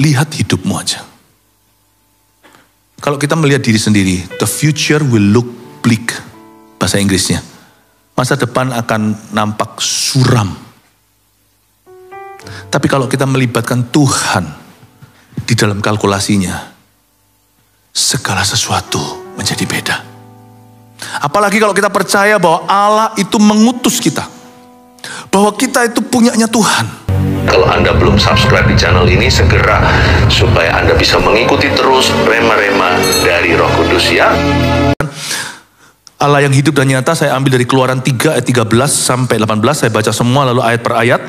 lihat hidupmu aja. Kalau kita melihat diri sendiri, the future will look bleak, bahasa Inggrisnya. Masa depan akan nampak suram. Tapi kalau kita melibatkan Tuhan di dalam kalkulasinya, segala sesuatu menjadi beda. Apalagi kalau kita percaya bahwa Allah itu mengutus kita. Bahwa kita itu punyanya Tuhan. Kalau Anda belum subscribe di channel ini, segera supaya Anda bisa mengikuti terus rema-rema dari Roh Kudus ya. Allah yang hidup dan nyata saya ambil dari Keluaran 3 ayat 13 sampai 18. Saya baca semua lalu ayat per ayat.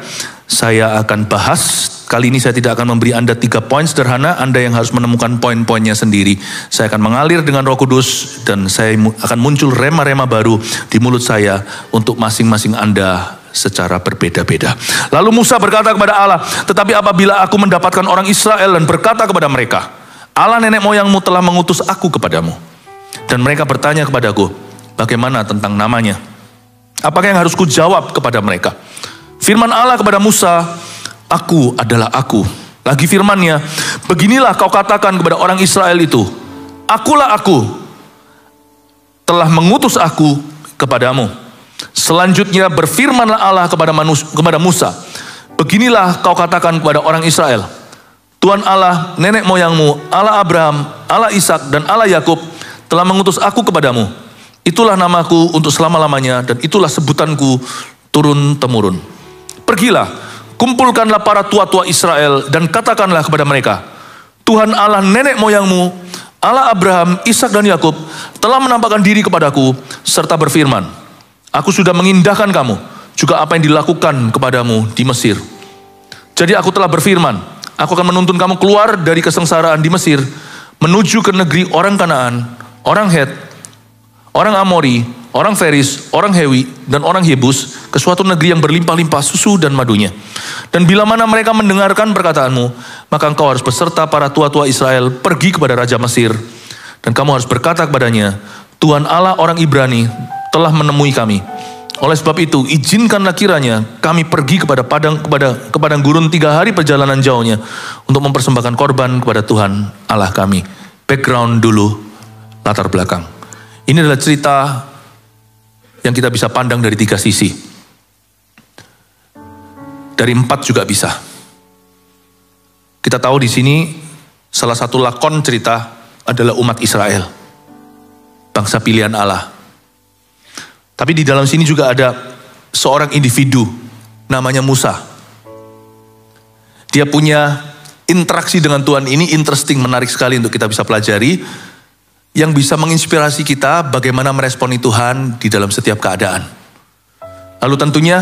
Saya akan bahas. Kali ini saya tidak akan memberi Anda 3 poin sederhana. Anda yang harus menemukan poin-poinnya sendiri. Saya akan mengalir dengan Roh Kudus. Dan saya akan muncul rema-rema baru di mulut saya untuk masing-masing Anda secara berbeda-beda. Lalu Musa berkata kepada Allah, tetapi apabila aku mendapatkan orang Israel dan berkata kepada mereka, Allah nenek moyangmu telah mengutus aku kepadamu. Dan mereka bertanya kepadaku, bagaimana tentang namanya? Apakah yang harus kujawab kepada mereka? Firman Allah kepada Musa, aku adalah aku. Lagi firmannya, beginilah kau katakan kepada orang Israel itu, akulah aku, telah mengutus aku kepadamu. Selanjutnya berfirmanlah Allah kepada Musa, beginilah kau katakan kepada orang Israel, Tuhan Allah nenek moyangmu, Allah Abraham, Allah Ishak dan Allah Yakub telah mengutus aku kepadamu. Itulah namaku untuk selama-lamanya dan itulah sebutanku turun-temurun. Pergilah, kumpulkanlah para tua-tua Israel dan katakanlah kepada mereka, Tuhan Allah nenek moyangmu, Allah Abraham, Ishak dan Yakub telah menampakkan diri kepadaku serta berfirman, aku sudah mengindahkan kamu, juga apa yang dilakukan kepadamu di Mesir. Jadi aku telah berfirman, aku akan menuntun kamu keluar dari kesengsaraan di Mesir, menuju ke negeri orang Kanaan, orang Het, orang Amori, orang Feris, orang Hewi, dan orang Yebus, ke suatu negeri yang berlimpah-limpah susu dan madunya. Dan bila mana mereka mendengarkan perkataanmu, maka engkau harus beserta para tua-tua Israel pergi kepada Raja Mesir. Dan kamu harus berkata kepadanya, Tuhan Allah orang Ibrani telah menemui kami. Oleh sebab itu, izinkanlah kiranya kami pergi kepada padang gurun 3 hari perjalanan jauhnya untuk mempersembahkan korban kepada Tuhan Allah kami. Background dulu, latar belakang. Ini adalah cerita yang kita bisa pandang dari 3 sisi. Dari 4 juga bisa. Kita tahu di sini salah satu lakon cerita adalah umat Israel, bangsa pilihan Allah. Tapi di dalam sini juga ada seorang individu namanya Musa. Dia punya interaksi dengan Tuhan, ini interesting, menarik sekali untuk kita bisa pelajari, yang bisa menginspirasi kita bagaimana meresponi Tuhan di dalam setiap keadaan. Lalu tentunya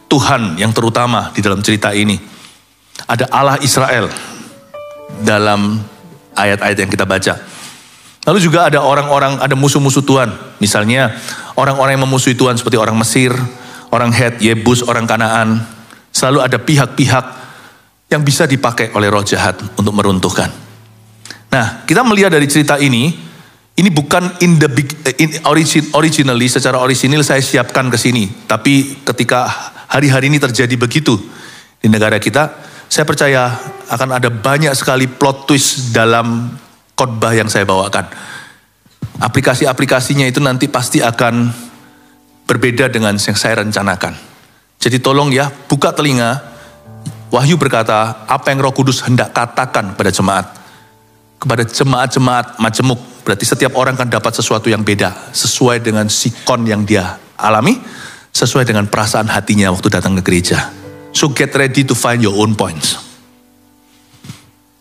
Tuhan yang terutama di dalam cerita ini. Ada Allah Israel dalam ayat-ayat yang kita baca. Lalu juga ada orang-orang, ada musuh-musuh Tuhan. Misalnya orang-orang yang memusuhi Tuhan seperti orang Mesir, orang Het, Yebus, orang Kanaan. Selalu ada pihak-pihak yang bisa dipakai oleh roh jahat untuk meruntuhkan. Nah, kita melihat dari cerita ini bukan originally, secara orisinil saya siapkan ke sini. Tapi ketika hari-hari ini terjadi begitu di negara kita, saya percaya akan ada banyak sekali plot twist dalam khotbah yang saya bawakan. Aplikasi-aplikasinya itu nanti pasti akan berbeda dengan yang saya rencanakan. Jadi tolong ya, buka telinga. Wahyu berkata, apa yang Roh Kudus hendak katakan pada jemaat. Kepada jemaat-jemaat majemuk. Berarti setiap orang kan dapat sesuatu yang beda. Sesuai dengan sikon yang dia alami. Sesuai dengan perasaan hatinya waktu datang ke gereja. So get ready to find your own points.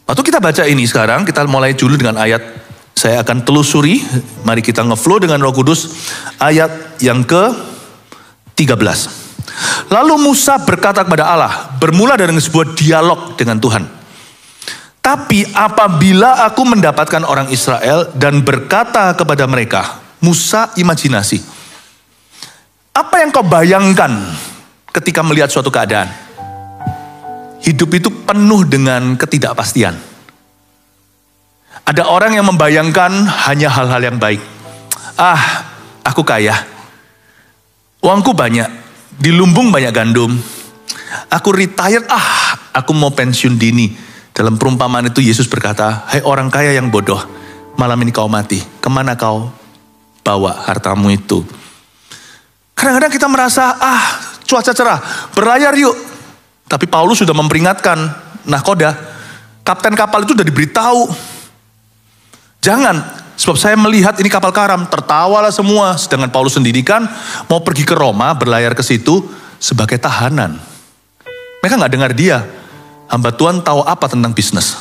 Waktu kita baca ini sekarang, kita mulai dulu dengan ayat, saya akan telusuri, mari kita ngeflow dengan Roh Kudus, ayat yang ke-13. Lalu Musa berkata kepada Allah, bermula dari sebuah dialog dengan Tuhan. Tapi apabila aku mendapatkan orang Israel dan berkata kepada mereka, Musa imajinasi. Apa yang kau bayangkan ketika melihat suatu keadaan? Hidup itu penuh dengan ketidakpastian. Ada orang yang membayangkan hanya hal-hal yang baik. Aku kaya. Uangku banyak. Di lumbung banyak gandum. Aku retired, aku mau pensiun dini. Dalam perumpamaan itu Yesus berkata, "Hai orang kaya yang bodoh, malam ini kau mati. Kemana kau bawa hartamu itu?" Kadang-kadang kita merasa, cuaca cerah, berlayar yuk. Tapi Paulus sudah memperingatkan, nahkoda, kapten kapal itu sudah diberitahu. Jangan, sebab saya melihat ini kapal karam, tertawalah semua. Sedangkan Paulus sendiri kan mau pergi ke Roma, berlayar ke situ sebagai tahanan. Mereka gak dengar dia. Hamba Tuhan tahu apa tentang bisnis.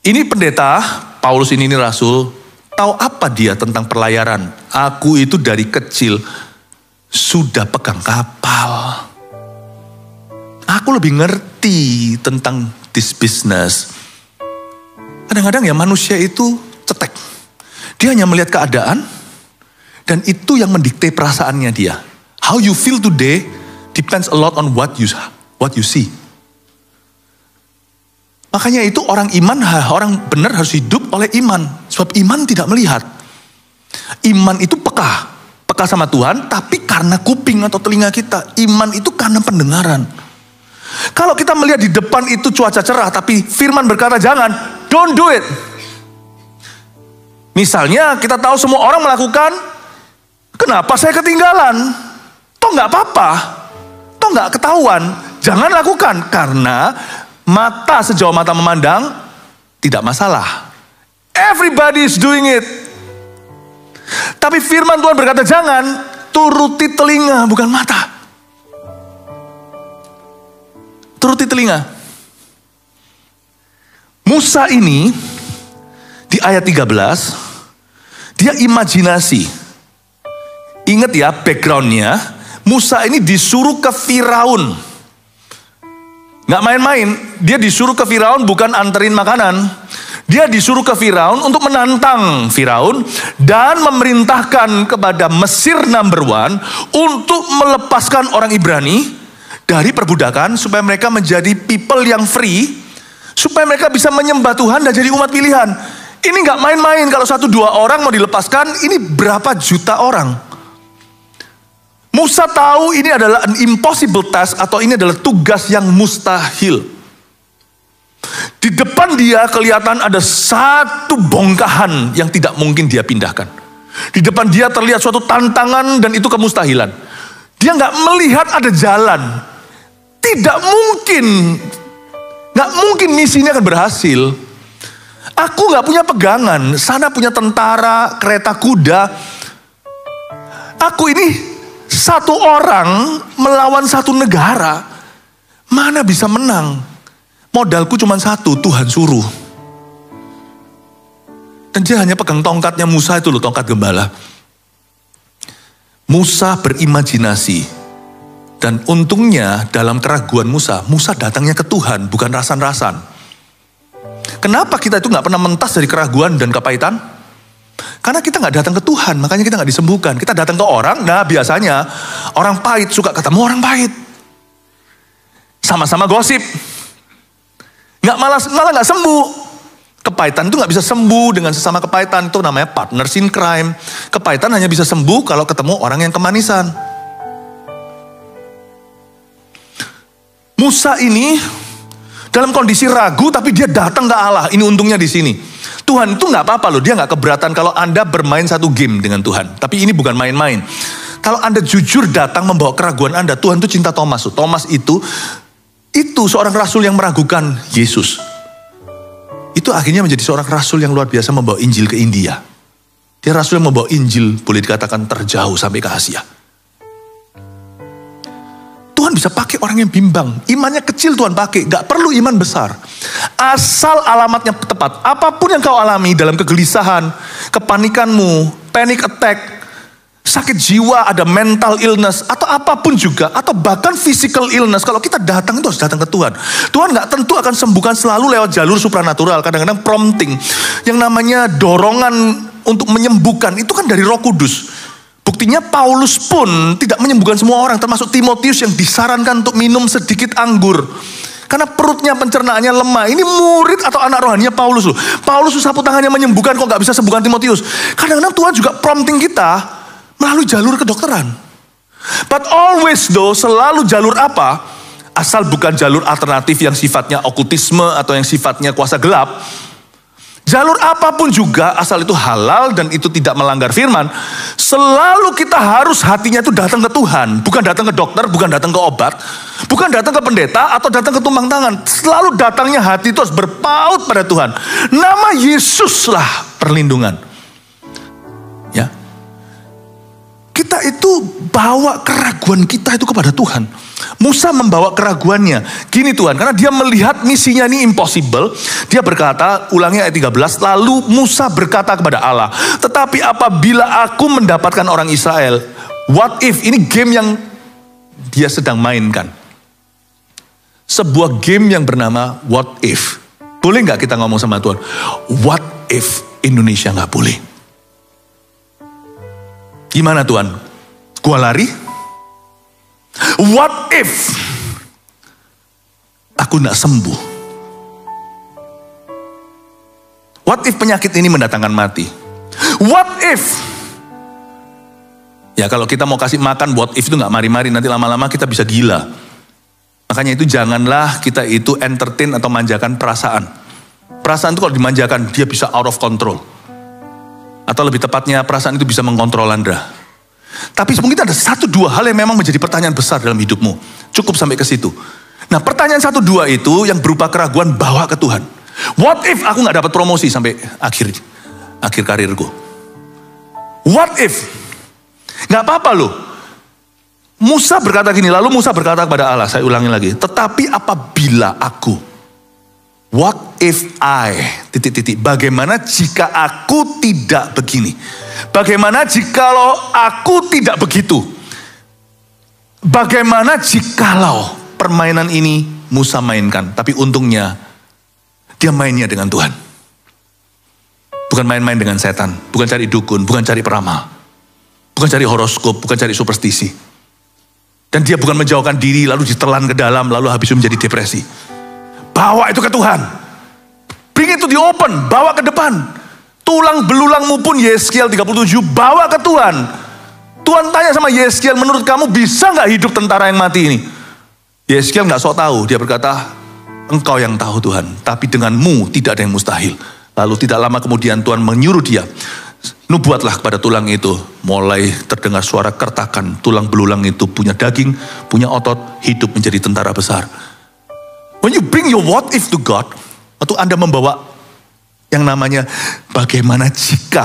Ini pendeta, Paulus ini rasul, tahu apa dia tentang perlayaran. Aku itu dari kecil sudah pegang kapal. Aku lebih ngerti tentang this business. Kadang-kadang ya manusia itu cetek. Dia hanya melihat keadaan dan itu yang mendikte perasaannya dia. How you feel today depends a lot on what you see. Makanya itu orang iman, orang benar harus hidup oleh iman. Sebab iman tidak melihat. Iman itu peka sama Tuhan, tapi karena kuping atau telinga kita. Iman itu karena pendengaran. Kalau kita melihat di depan itu cuaca cerah, tapi firman berkata jangan, don't do it. Misalnya kita tahu semua orang melakukan, kenapa saya ketinggalan? Toh nggak apa-apa, toh nggak ketahuan. Jangan lakukan, karena mata sejauh mata memandang tidak masalah. Everybody is doing it. Tapi firman Tuhan berkata jangan, turuti telinga bukan mata. Turuti telinga. Musa ini di ayat 13 dia imajinasi. Ingat ya backgroundnya, Musa ini disuruh ke Firaun. Gak main-main, dia disuruh ke Firaun bukan anterin makanan. Dia disuruh ke Firaun untuk menantang Firaun dan memerintahkan kepada Mesir number 1 untuk melepaskan orang Ibrani dari perbudakan supaya mereka menjadi people yang free, supaya mereka bisa menyembah Tuhan dan jadi umat pilihan. Ini gak main-main, kalau 1-2 orang mau dilepaskan, ini berapa juta orang. Musa tahu ini adalah an impossible task atau ini adalah tugas yang mustahil. Di depan dia kelihatan ada satu bongkahan yang tidak mungkin dia pindahkan. Di depan dia terlihat suatu tantangan dan itu kemustahilan. Dia gak melihat ada jalan. Tidak mungkin. Gak mungkin misinya akan berhasil. Aku gak punya pegangan. Sana punya tentara, kereta kuda. Aku ini satu orang melawan satu negara. Mana bisa menang? Modalku cuma satu, Tuhan suruh. Dan dia hanya pegang tongkatnya Musa itu loh, tongkat gembala. Musa berimajinasi. Dan untungnya dalam keraguan Musa datangnya ke Tuhan, bukan rasan-rasan. Kenapa kita itu gak pernah mentas dari keraguan dan kepahitan? Karena kita gak datang ke Tuhan, makanya kita gak disembuhkan. Kita datang ke orang, nah biasanya orang pahit suka ketemu orang pahit. Sama-sama gosip. Malah gak sembuh. Kepahitan itu gak bisa sembuh dengan sesama kepahitan. Itu namanya partners in crime. Kepahitan hanya bisa sembuh kalau ketemu orang yang kemanisan. Musa ini dalam kondisi ragu tapi dia datang ke Allah. Ini untungnya di sini. Tuhan itu gak apa-apa loh, dia gak keberatan kalau Anda bermain satu game dengan Tuhan. Tapi ini bukan main-main. Kalau Anda jujur datang membawa keraguan Anda, Tuhan itu cinta Thomas. Thomas itu seorang rasul yang meragukan Yesus. Itu akhirnya menjadi seorang rasul yang luar biasa membawa Injil ke India. Dia rasul yang membawa Injil boleh dikatakan terjauh sampai ke Asia. Tuhan bisa pakai orang yang bimbang. Imannya kecil Tuhan pakai. Gak perlu iman besar. Asal alamatnya tepat. Apapun yang kau alami dalam kegelisahan, kepanikanmu, panic attack, sakit jiwa, ada mental illness, atau apapun juga. Atau bahkan physical illness. Kalau kita datang itu harus datang ke Tuhan. Tuhan gak tentu akan sembuhkan selalu lewat jalur supranatural. Kadang-kadang prompting. Yang namanya dorongan untuk menyembuhkan. Itu kan dari Roh Kudus. Buktinya Paulus pun tidak menyembuhkan semua orang, termasuk Timotius yang disarankan untuk minum sedikit anggur. Karena perutnya pencernaannya lemah. Ini murid atau anak rohaninya Paulus loh. Paulus sapu tangannya menyembuhkan, kok gak bisa sembuhkan Timotius. Kadang-kadang Tuhan juga prompting kita melalui jalur kedokteran. But always though, selalu jalur apa? Asal bukan jalur alternatif yang sifatnya okultisme atau yang sifatnya kuasa gelap. Jalur apapun juga, asal itu halal dan itu tidak melanggar firman, selalu kita harus hatinya itu datang ke Tuhan. Bukan datang ke dokter, bukan datang ke obat, bukan datang ke pendeta atau datang ke tumpang tangan. Selalu datangnya hati itu harus berpaut pada Tuhan. Nama Yesuslah perlindungan. Ya, kita itu bawa keraguan kita itu kepada Tuhan. Musa membawa keraguannya. Gini Tuhan, karena dia melihat misinya ini impossible. Dia berkata, ulangi ayat 13. Lalu Musa berkata kepada Allah, tetapi apabila aku mendapatkan orang Israel, what if? Ini game yang dia sedang mainkan. Sebuah game yang bernama what if. Boleh gak kita ngomong sama Tuhan? What if Indonesia gak boleh? Gimana Tuhan? Gua lari? What if aku gak sembuh? What if penyakit ini mendatangkan mati? What if? Ya kalau kita mau kasih makan what if itu gak mari-mari, nanti lama-lama kita bisa gila. Makanya itu janganlah kita itu entertain atau manjakan perasaan. Perasaan itu kalau dimanjakan dia bisa out of control. Atau lebih tepatnya perasaan itu bisa mengontrol Anda. Tapi mungkin ada 1-2 hal yang memang menjadi pertanyaan besar dalam hidupmu. Cukup sampai ke situ. Nah pertanyaan 1-2 itu yang berupa keraguan bawa ke Tuhan. What if aku gak dapat promosi sampai akhir karirku? What if? Gak apa-apa loh. Musa berkata gini, lalu Musa berkata kepada Allah, saya ulangi lagi. Tetapi apabila aku, what if I, bagaimana jika aku tidak begini? Bagaimana jikalau aku tidak begitu? Bagaimana jikalau permainan ini Musa mainkan? Tapi untungnya dia mainnya dengan Tuhan. Bukan main-main dengan setan. Bukan cari dukun, bukan cari peramal. Bukan cari horoskop, bukan cari superstisi. Dan dia bukan menjauhkan diri lalu ditelan ke dalam lalu habis itu menjadi depresi. Bawa itu ke Tuhan. Bring it to the open, bawa ke depan. Tulang belulangmu pun Yeskiel 37 bawa ke Tuhan. Tuhan tanya sama Yeskiel, menurut kamu bisa gak hidup tentara yang mati ini? Yeskiel gak sok tahu, dia berkata, engkau yang tahu Tuhan, tapi denganmu tidak ada yang mustahil. Lalu tidak lama kemudian Tuhan menyuruh dia, nubuatlah kepada tulang itu. Mulai terdengar suara kertakan, tulang belulang itu punya daging, punya otot, hidup menjadi tentara besar. When you bring your what if to God, waktu Anda membawa yang namanya bagaimana jika,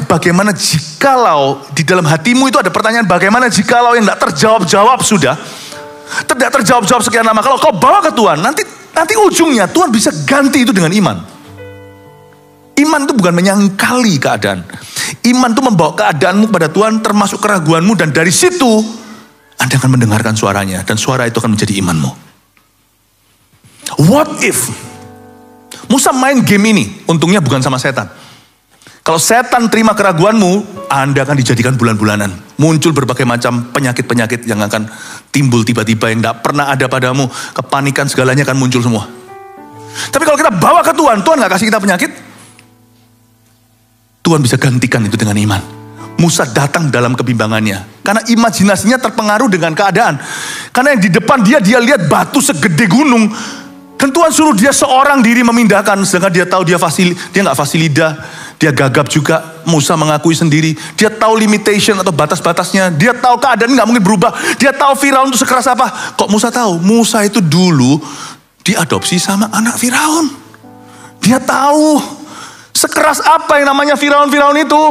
bagaimana jikalau di dalam hatimu itu ada pertanyaan bagaimana jikalau yang tidak terjawab-jawab sudah, tidak terjawab-jawab sekian lama. Kalau kau bawa ke Tuhan, nanti ujungnya Tuhan bisa ganti itu dengan iman. Iman itu bukan menyangkali keadaan. Iman itu membawa keadaanmu kepada Tuhan termasuk keraguanmu dan dari situ Anda akan mendengarkan suaranya dan suara itu akan menjadi imanmu. What if? Musa main game ini, untungnya bukan sama setan. Kalau setan terima keraguanmu, Anda akan dijadikan bulan-bulanan. Muncul berbagai macam penyakit-penyakit yang akan timbul tiba-tiba yang tidak pernah ada padamu. Kepanikan segalanya akan muncul semua. Tapi kalau kita bawa ke Tuhan, Tuhan gak kasih kita penyakit. Tuhan bisa gantikan itu dengan iman. Musa datang dalam kebimbangannya. Karena imajinasinya terpengaruh dengan keadaan. Karena yang di depan dia lihat batu segede gunung. Dan Tuhan suruh dia seorang diri memindahkan, sedangkan dia tahu dia nggak fasilida, dia gagap juga. Musa mengakui sendiri, dia tahu limitation atau batas-batasnya, dia tahu keadaan nggak mungkin berubah, dia tahu Firaun itu sekeras apa. Kok Musa tahu? Musa itu dulu diadopsi sama anak Firaun. Dia tahu sekeras apa yang namanya Firaun itu.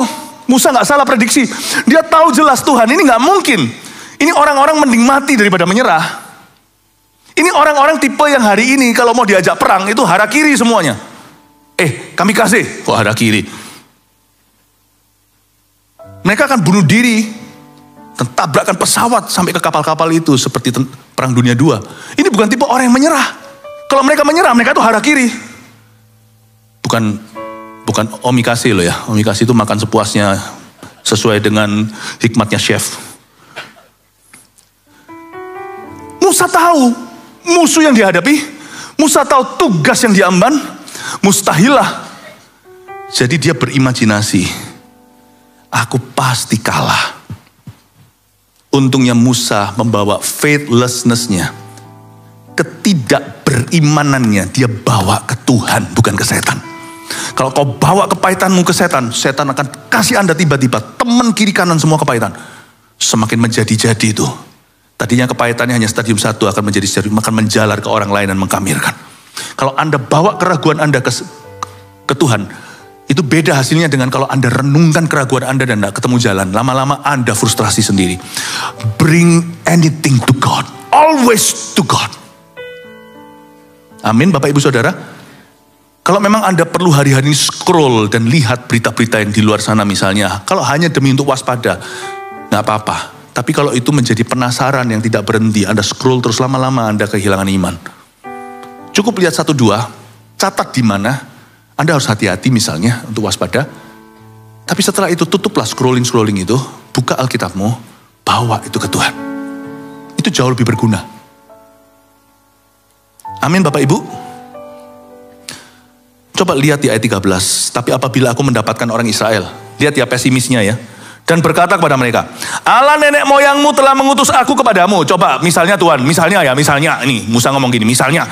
Musa nggak salah prediksi. Dia tahu jelas Tuhan ini nggak mungkin. Ini orang-orang mending mati daripada menyerah. Ini orang-orang tipe yang hari ini kalau mau diajak perang itu harakiri semuanya. Kami kasih, kok harakiri? Mereka akan bunuh diri dan tabrakkan pesawat sampai ke kapal-kapal itu seperti perang dunia 2. Ini bukan tipe orang yang menyerah. Kalau mereka menyerah, mereka itu harakiri. Bukan omikase loh ya. Omikase itu makan sepuasnya sesuai dengan hikmatnya chef. Musa tahu musuh yang dihadapi, Musa tahu tugas yang diemban, mustahilah. Jadi dia berimajinasi, aku pasti kalah. Untungnya Musa membawa faithlessness-nya, ketidakberimanannya, dia bawa ke Tuhan, bukan ke setan. Kalau kau bawa kepahitanmu ke setan, setan akan kasih Anda tiba-tiba teman kiri kanan semua kepahitan. Semakin menjadi-jadi itu. Tadinya kepahitannya hanya stadium 1 akan menjadi stadium, akan menjalar ke orang lain dan mengkamirkan. Kalau Anda bawa keraguan Anda ke Tuhan, itu beda hasilnya dengan kalau Anda renungkan keraguan Anda dan tidak ketemu jalan. Lama-lama Anda frustrasi sendiri. Bring anything to God. Always to God. Amin Bapak Ibu Saudara. Kalau memang Anda perlu hari-hari ini scroll dan lihat berita-berita yang di luar sana misalnya. Kalau hanya demi untuk waspada, nggak apa-apa. Tapi kalau itu menjadi penasaran yang tidak berhenti, Anda scroll terus lama-lama Anda kehilangan iman. Cukup lihat 1-2, catat di mana. Anda harus hati-hati misalnya untuk waspada. Tapi setelah itu tutuplah scrolling itu. Buka Alkitabmu. Bawa itu ke Tuhan. Itu jauh lebih berguna. Amin Bapak Ibu. Coba lihat di ayat 13. Tapi apabila aku mendapatkan orang Israel. Lihat ya pesimisnya ya. Dan berkata kepada mereka. Allah nenek moyangmu telah mengutus aku kepadamu. Coba misalnya Tuhan. Misalnya ini Musa ngomong gini. Misalnya.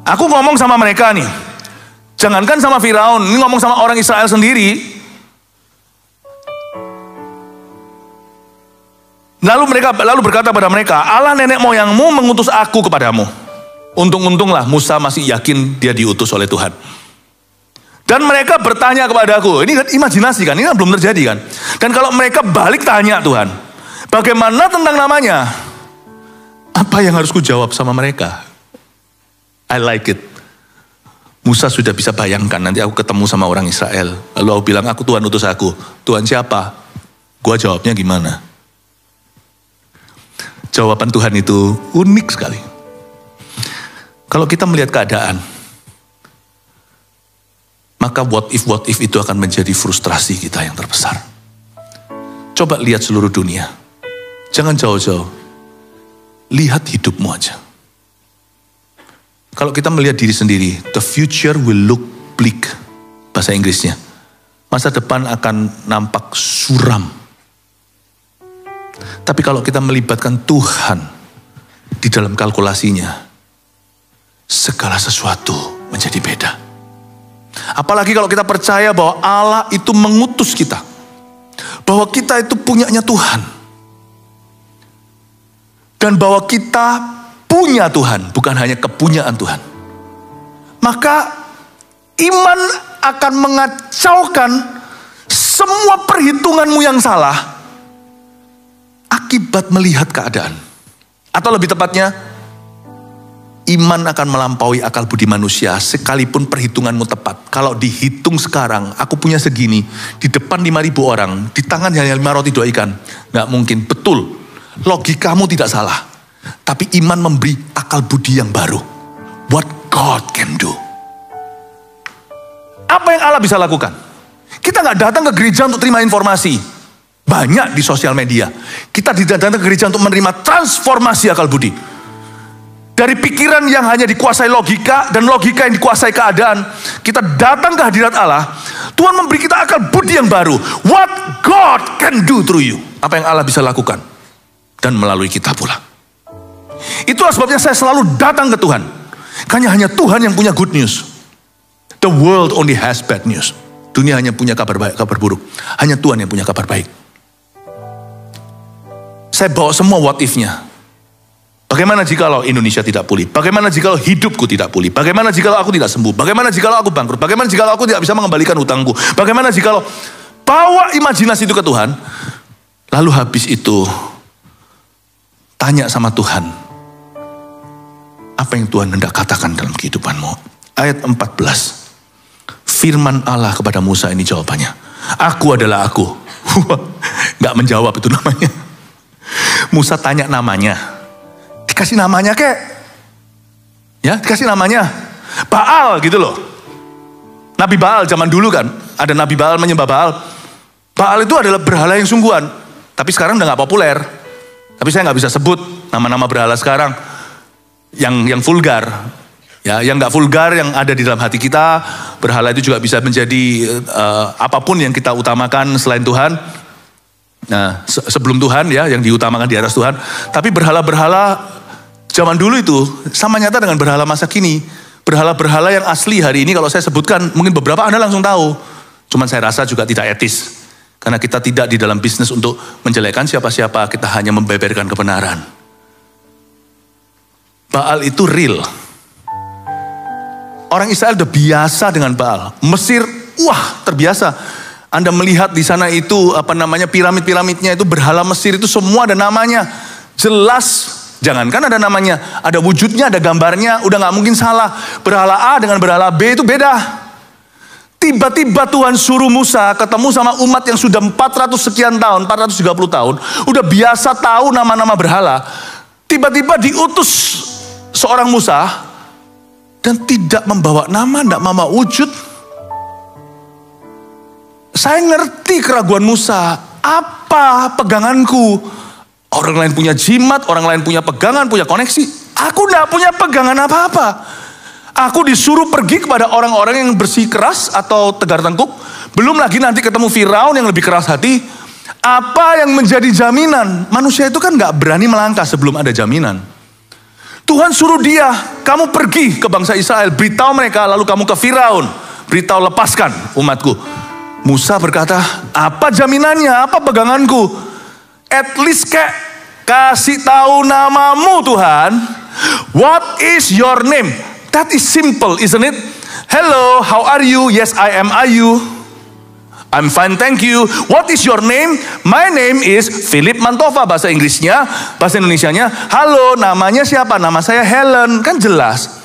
Aku ngomong sama mereka nih. Jangankan sama Firaun, ini ngomong sama orang Israel sendiri. Lalu berkata pada mereka, Allah nenek moyangmu mengutus aku kepadamu. Untung-untunglah Musa masih yakin dia diutus oleh Tuhan. Dan mereka bertanya kepadaku, ini kan imajinasi kan, ini kan belum terjadi kan. Dan kalau mereka balik tanya Tuhan, bagaimana tentang namanya? Apa yang harus ku jawab sama mereka? I like it. Musa sudah bisa bayangkan, nanti aku ketemu sama orang Israel. Lalu aku bilang, aku Tuhan utus aku. Tuhan siapa? Gua jawabnya gimana? Jawaban Tuhan itu unik sekali. Kalau kita melihat keadaan, maka what if itu akan menjadi frustrasi kita yang terbesar. Coba lihat seluruh dunia. Jangan jauh-jauh. Lihat hidupmu aja. Kalau kita melihat diri sendiri, the future will look bleak, bahasa Inggrisnya. Masa depan akan nampak suram. Tapi kalau kita melibatkan Tuhan di dalam kalkulasinya, segala sesuatu menjadi beda. Apalagi kalau kita percaya bahwa Allah itu mengutus kita. Bahwa kita itu punyanya Tuhan. Dan bahwa kita punya Tuhan, bukan hanya kepunyaan Tuhan. Maka iman akan mengacaukan semua perhitunganmu yang salah akibat melihat keadaan. Atau lebih tepatnya, iman akan melampaui akal budi manusia sekalipun perhitunganmu tepat. Kalau dihitung sekarang, aku punya segini, di depan 5.000 orang, di tangan hanya 5 roti 2 ikan. Nggak mungkin, betul. Logikamu tidak salah. Tapi iman memberi akal budi yang baru. What God can do. Apa yang Allah bisa lakukan? Kita nggak datang ke gereja untuk terima informasi. Banyak di sosial media. Kita datang ke gereja untuk menerima transformasi akal budi. Dari pikiran yang hanya dikuasai logika dan logika yang dikuasai keadaan. Kita datang ke hadirat Allah. Tuhan memberi kita akal budi yang baru. What God can do through you. Apa yang Allah bisa lakukan. Dan melalui kita pula. Itulah sebabnya saya selalu datang ke Tuhan. Karena hanya Tuhan yang punya good news. The world only has bad news. Dunia hanya punya kabar baik, kabar buruk. Hanya Tuhan yang punya kabar baik. Saya bawa semua what if-nya. Bagaimana jikalau Indonesia tidak pulih? Bagaimana jikalau hidupku tidak pulih? Bagaimana jikalau aku tidak sembuh? Bagaimana jikalau aku bangkrut? Bagaimana jikalau aku tidak bisa mengembalikan hutangku? Bagaimana jikalau bawa imajinasi itu ke Tuhan? Lalu habis itu tanya sama Tuhan. Apa yang Tuhan hendak katakan dalam kehidupanmu? Ayat 14. Firman Allah kepada Musa ini jawabannya. Aku adalah aku. Gak menjawab itu namanya. Musa tanya namanya. Dikasih namanya kek. Ya, dikasih namanya. Baal gitu loh. Nabi Baal zaman dulu kan. Ada Nabi Baal menyembah Baal. Baal itu adalah berhala yang sungguhan. Tapi sekarang udah gak populer. Tapi saya gak bisa sebut nama-nama berhala sekarang. Yang vulgar. Ya, yang gak vulgar yang ada di dalam hati kita. Berhala itu juga bisa menjadi apapun yang kita utamakan selain Tuhan. Nah, sebelum Tuhan ya, yang diutamakan di atas Tuhan. Tapi berhala-berhala zaman dulu itu sama nyata dengan berhala masa kini. Berhala-berhala yang asli hari ini kalau saya sebutkan, mungkin beberapa Anda langsung tahu. Cuman saya rasa juga tidak etis. Karena kita tidak di dalam bisnis untuk menjelekkan siapa-siapa, kita hanya membeberkan kebenaran. Baal itu real. Orang Israel udah biasa dengan Baal. Mesir, wah terbiasa. Anda melihat di sana itu piramid-piramidnya itu berhala Mesir itu semua ada namanya. Jelas, jangankan ada namanya, ada wujudnya, ada gambarnya, udah gak mungkin salah. Berhala A dengan berhala B itu beda. Tiba-tiba Tuhan suruh Musa ketemu sama umat yang sudah 400 sekian tahun, 430 tahun. Udah biasa tahu nama-nama berhala. Tiba-tiba diutus seorang Musa dan tidak membawa nama, tidak membawa wujud. Saya ngerti keraguan Musa. Apa peganganku? Orang lain punya jimat, orang lain punya pegangan, punya koneksi. Aku tidak punya pegangan apa-apa. Aku disuruh pergi kepada orang-orang yang bersikeras atau tegar tengkuk. Belum lagi nanti ketemu Firaun yang lebih keras hati. Apa yang menjadi jaminan? Manusia itu kan gak berani melangkah sebelum ada jaminan. Tuhan suruh dia, kamu pergi ke bangsa Israel, beritahu mereka, lalu kamu ke Firaun. Beritahu lepaskan umatku. Musa berkata, apa jaminannya, apa peganganku? At least kayak kasih tahu namamu Tuhan. What is your name? That is simple, isn't it? Hello, how are you? Yes, I am. Are you? I'm fine, thank you. What is your name? My name is Philip Mantova, bahasa Inggrisnya, bahasa Indonesianya. Halo, namanya siapa? Nama saya Helen, kan jelas.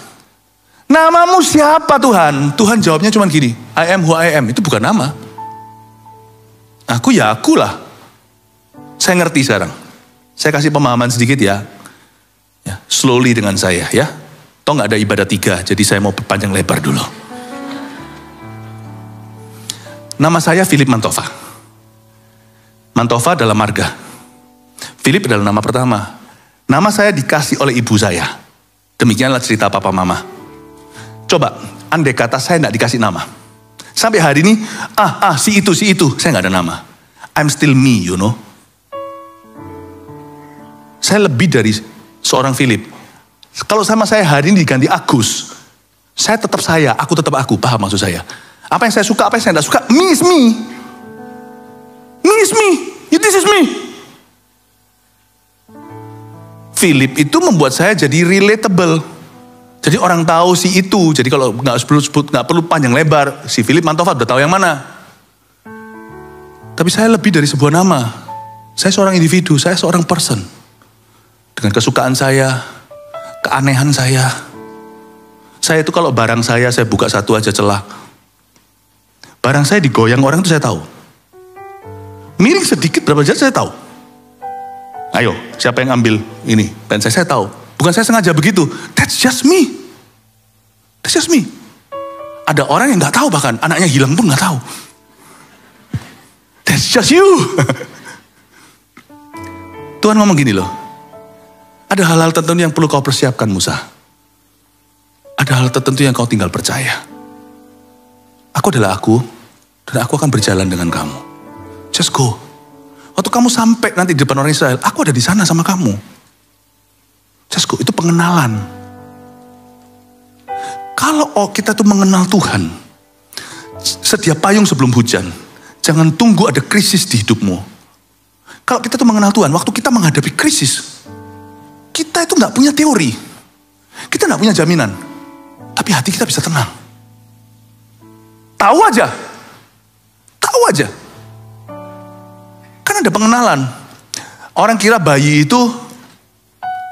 Namamu siapa Tuhan? Tuhan jawabnya cuma gini, I am who I am. Itu bukan nama. Aku ya akulah. Saya ngerti sekarang. Saya kasih pemahaman sedikit ya. Slowly dengan saya ya. Toh gak ada ibadah 3, jadi saya mau panjang lebar dulu. Nama saya Philip Mantova. Mantova adalah marga. Philip adalah nama pertama. Nama saya dikasih oleh ibu saya. Demikianlah cerita papa mama. Coba, andai kata saya gak dikasih nama. Sampai hari ini, si itu, saya gak ada nama. I'm still me, you know. Saya lebih dari seorang Philip. Kalau sama saya hari ini diganti Agus, saya tetap saya, aku tetap aku, paham maksud saya. Apa yang saya suka, apa yang saya tidak suka, me is me. Me is me, this is me. Philip itu membuat saya jadi relatable. Jadi orang tahu si itu, jadi kalau nggak perlu panjang lebar, si Philip Mantova udah tahu yang mana. Tapi saya lebih dari sebuah nama. Saya seorang individu, saya seorang person. Dengan kesukaan saya, keanehan saya. Saya itu kalau barang saya buka satu aja celah. Barang saya digoyang orang itu saya tahu. Miring sedikit berapa jam saya tahu. Ayo, siapa yang ambil ini? Pen saya tahu. Bukan saya sengaja begitu. That's just me. That's just me. Ada orang yang gak tahu bahkan. Anaknya hilang pun gak tahu. That's just you. Tuhan ngomong gini loh. Ada hal-hal tertentu yang perlu kau persiapkan Musa. Ada hal tertentu yang kau tinggal percaya. Aku adalah aku. Dan aku akan berjalan dengan kamu. Just go. Waktu kamu sampai nanti di depan orang Israel. Aku ada di sana sama kamu. Just go, itu pengenalan. Kalau kita tuh mengenal Tuhan, sedia payung sebelum hujan. Jangan tunggu ada krisis di hidupmu. Kalau kita tuh mengenal Tuhan, waktu kita menghadapi krisis, kita itu gak punya teori. Kita gak punya jaminan. Tapi hati kita bisa tenang. Tahu aja. Tahu aja. Kan ada pengenalan. Orang kira bayi itu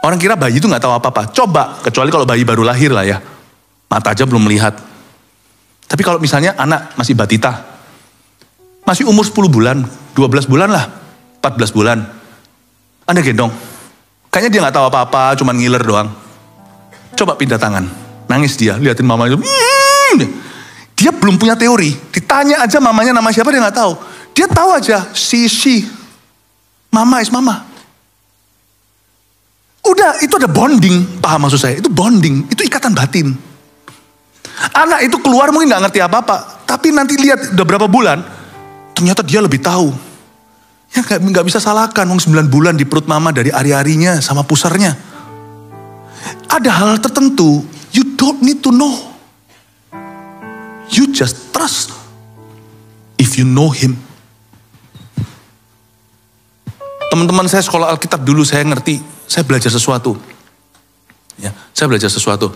gak tahu apa-apa. Coba, kecuali kalau bayi baru lahir lah ya. Mata aja belum melihat. Tapi kalau misalnya anak masih batita, masih umur 10 bulan, 12 bulan lah, 14 bulan. Anda gendong. Kayaknya dia gak tahu apa-apa, cuman ngiler doang. Coba pindah tangan. Nangis dia, liatin mamanya. Dia belum punya teori. Ditanya aja mamanya nama siapa, dia gak tahu. Dia tahu aja, si. Mama is mama. Udah, itu ada bonding, paham maksud saya? Itu bonding, itu ikatan batin. Anak itu keluar mungkin gak ngerti apa-apa, tapi nanti lihat udah berapa bulan, ternyata dia lebih tahu. Ya nggak bisa salahkan, 9 bulan di perut mama dari ari-arinya sama pusarnya. Ada hal tertentu, you don't need to know. You just trust. If you know him. Teman-teman saya sekolah Alkitab dulu, saya ngerti, saya belajar sesuatu. Ya, saya belajar sesuatu.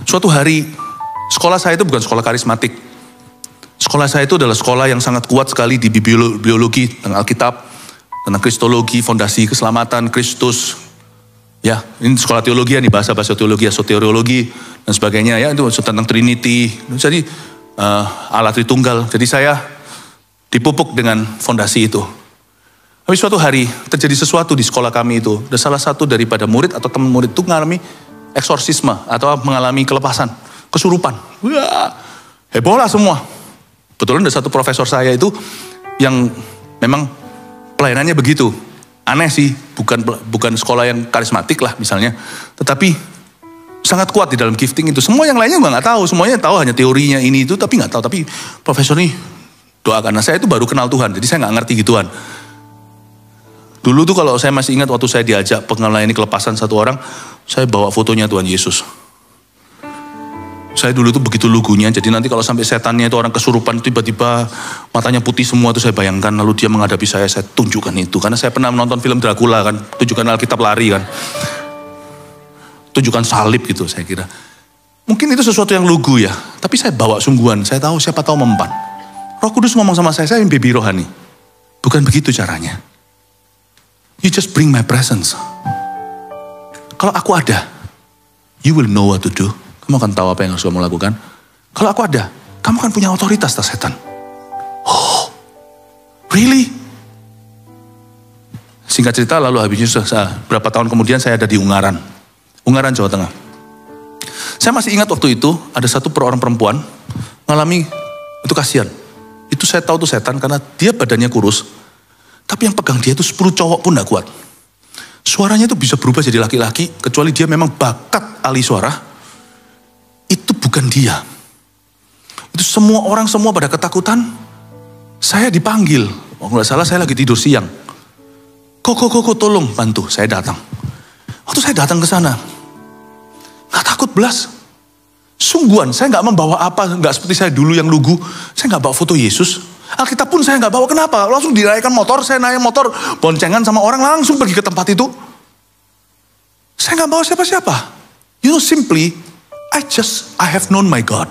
Suatu hari, sekolah saya itu bukan sekolah karismatik. Sekolah saya itu adalah sekolah yang sangat kuat sekali di biologi, tentang Alkitab, tentang kristologi, fondasi keselamatan, Kristus. Ya, ini sekolah teologi ya, nih bahasa-bahasa teologi, soteriologi, dan sebagainya. Ya, itu tentang Trinity. Jadi, Allah Tritunggal. Jadi saya dipupuk dengan fondasi itu. Tapi suatu hari terjadi sesuatu di sekolah kami itu. Dan salah satu daripada murid atau teman murid itu mengalami eksorsisme atau mengalami kelepasan, kesurupan. Wah, heboh lah semua. Betulan ada satu profesor saya itu yang memang pelayanannya begitu. Aneh sih, bukan sekolah yang karismatik lah misalnya. Tetapi sangat kuat di dalam gifting itu. Semua yang lainnya gue gak tahu. Semuanya tahu hanya teorinya ini itu, tapi gak tahu. Tapi profesor ini doakan. Nah saya itu baru kenal Tuhan, jadi saya gak ngerti gituan. Dulu tuh kalau saya masih ingat waktu saya diajak melayani kelepasan satu orang, saya bawa fotonya Tuhan Yesus. Saya dulu tuh begitu lugunya, jadi nanti kalau sampai setannya itu orang kesurupan, tiba-tiba matanya putih semua tuh saya bayangkan, lalu dia menghadapi saya tunjukkan itu. Karena saya pernah menonton film Dracula kan, tunjukkan Alkitab lari kan. Tunjukkan salib gitu saya kira. Mungkin itu sesuatu yang lugu ya, tapi saya bawa sungguhan, saya tahu siapa tahu mempan. Roh Kudus ngomong sama saya yang baby rohani. Bukan begitu caranya. You just bring my presence. Kalau aku ada, you will know what to do. Kamu akan tahu apa yang harus kamu lakukan. Kalau aku ada, kamu akan punya otoritas atas setan. Oh, really? Singkat cerita, lalu habisnya berapa tahun kemudian saya ada di Ungaran, Jawa Tengah. Saya masih ingat waktu itu ada satu orang perempuan ngalami itu kasihan. Itu saya tahu itu setan karena dia badannya kurus. Tapi yang pegang dia itu 10 cowok pun gak kuat. Suaranya itu bisa berubah jadi laki-laki, kecuali dia memang bakat ahli suara. Itu bukan dia. Itu semua orang pada ketakutan. Saya dipanggil. Oh gak salah saya lagi tidur siang. Kok tolong bantu. Saya datang. Waktu saya datang ke sana, gak takut belas. Sungguhan, saya gak membawa apa, gak seperti saya dulu yang lugu. Saya gak bawa foto Yesus. Alkitab pun saya nggak bawa, kenapa? Langsung dinaikkan motor, saya naik motor, boncengan sama orang langsung pergi ke tempat itu. Saya nggak bawa siapa-siapa. You know, simply, I have known my God.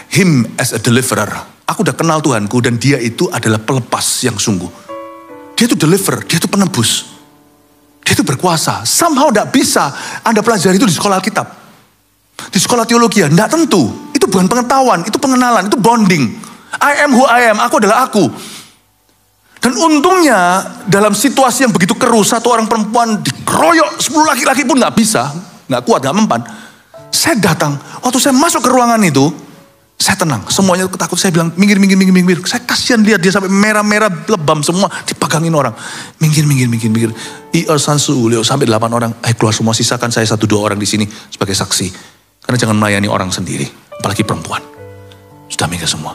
Him as a deliverer. Aku udah kenal Tuhanku dan dia itu adalah pelepas yang sungguh. Dia itu deliver, dia itu penebus. Dia itu berkuasa. Somehow nggak bisa Anda pelajari itu di sekolah Alkitab. Di sekolah teologi, nggak tentu. Itu bukan pengetahuan, itu pengenalan, itu bonding. I am who I am, aku adalah aku. Dan untungnya dalam situasi yang begitu keruh, satu orang perempuan dikeroyok, 10 laki-laki pun gak bisa, gak kuat, gak mempan. Saya datang, waktu saya masuk ke ruangan itu, saya tenang, semuanya takut, saya bilang minggir. Saya kasihan lihat dia sampai merah-merah, lebam semua, dipegangin orang. Minggir. Sampai 8 orang, keluar semua, sisakan saya 1-2 orang di sini sebagai saksi. Karena jangan melayani orang sendiri, apalagi perempuan. Sudah minggir semua.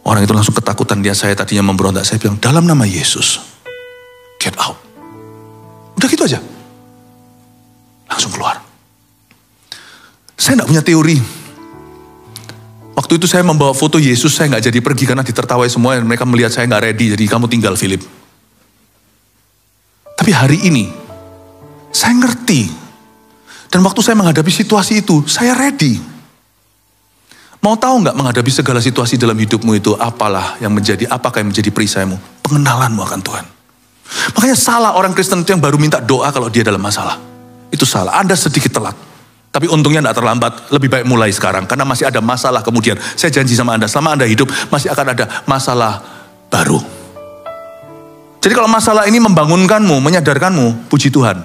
Orang itu langsung ketakutan, dia saya tadinya memberontak. Saya bilang, dalam nama Yesus, get out. Udah gitu aja. Langsung keluar. Saya gak punya teori. Waktu itu saya membawa foto Yesus, saya gak jadi pergi karena ditertawai semua. Dan mereka melihat saya gak ready, jadi kamu tinggal Philip. Tapi hari ini, saya ngerti. Dan waktu saya menghadapi situasi itu, saya ready. Mau tahu nggak menghadapi segala situasi dalam hidupmu itu apakah yang menjadi perisaimu? Pengenalanmu akan Tuhan. Makanya salah orang Kristen itu yang baru minta doa kalau dia dalam masalah. Itu salah. Anda sedikit telat. Tapi untungnya tidak terlambat. Lebih baik mulai sekarang. Karena masih ada masalah kemudian. Saya janji sama Anda, selama Anda hidup masih akan ada masalah baru. Jadi kalau masalah ini membangunkanmu, menyadarkanmu, puji Tuhan.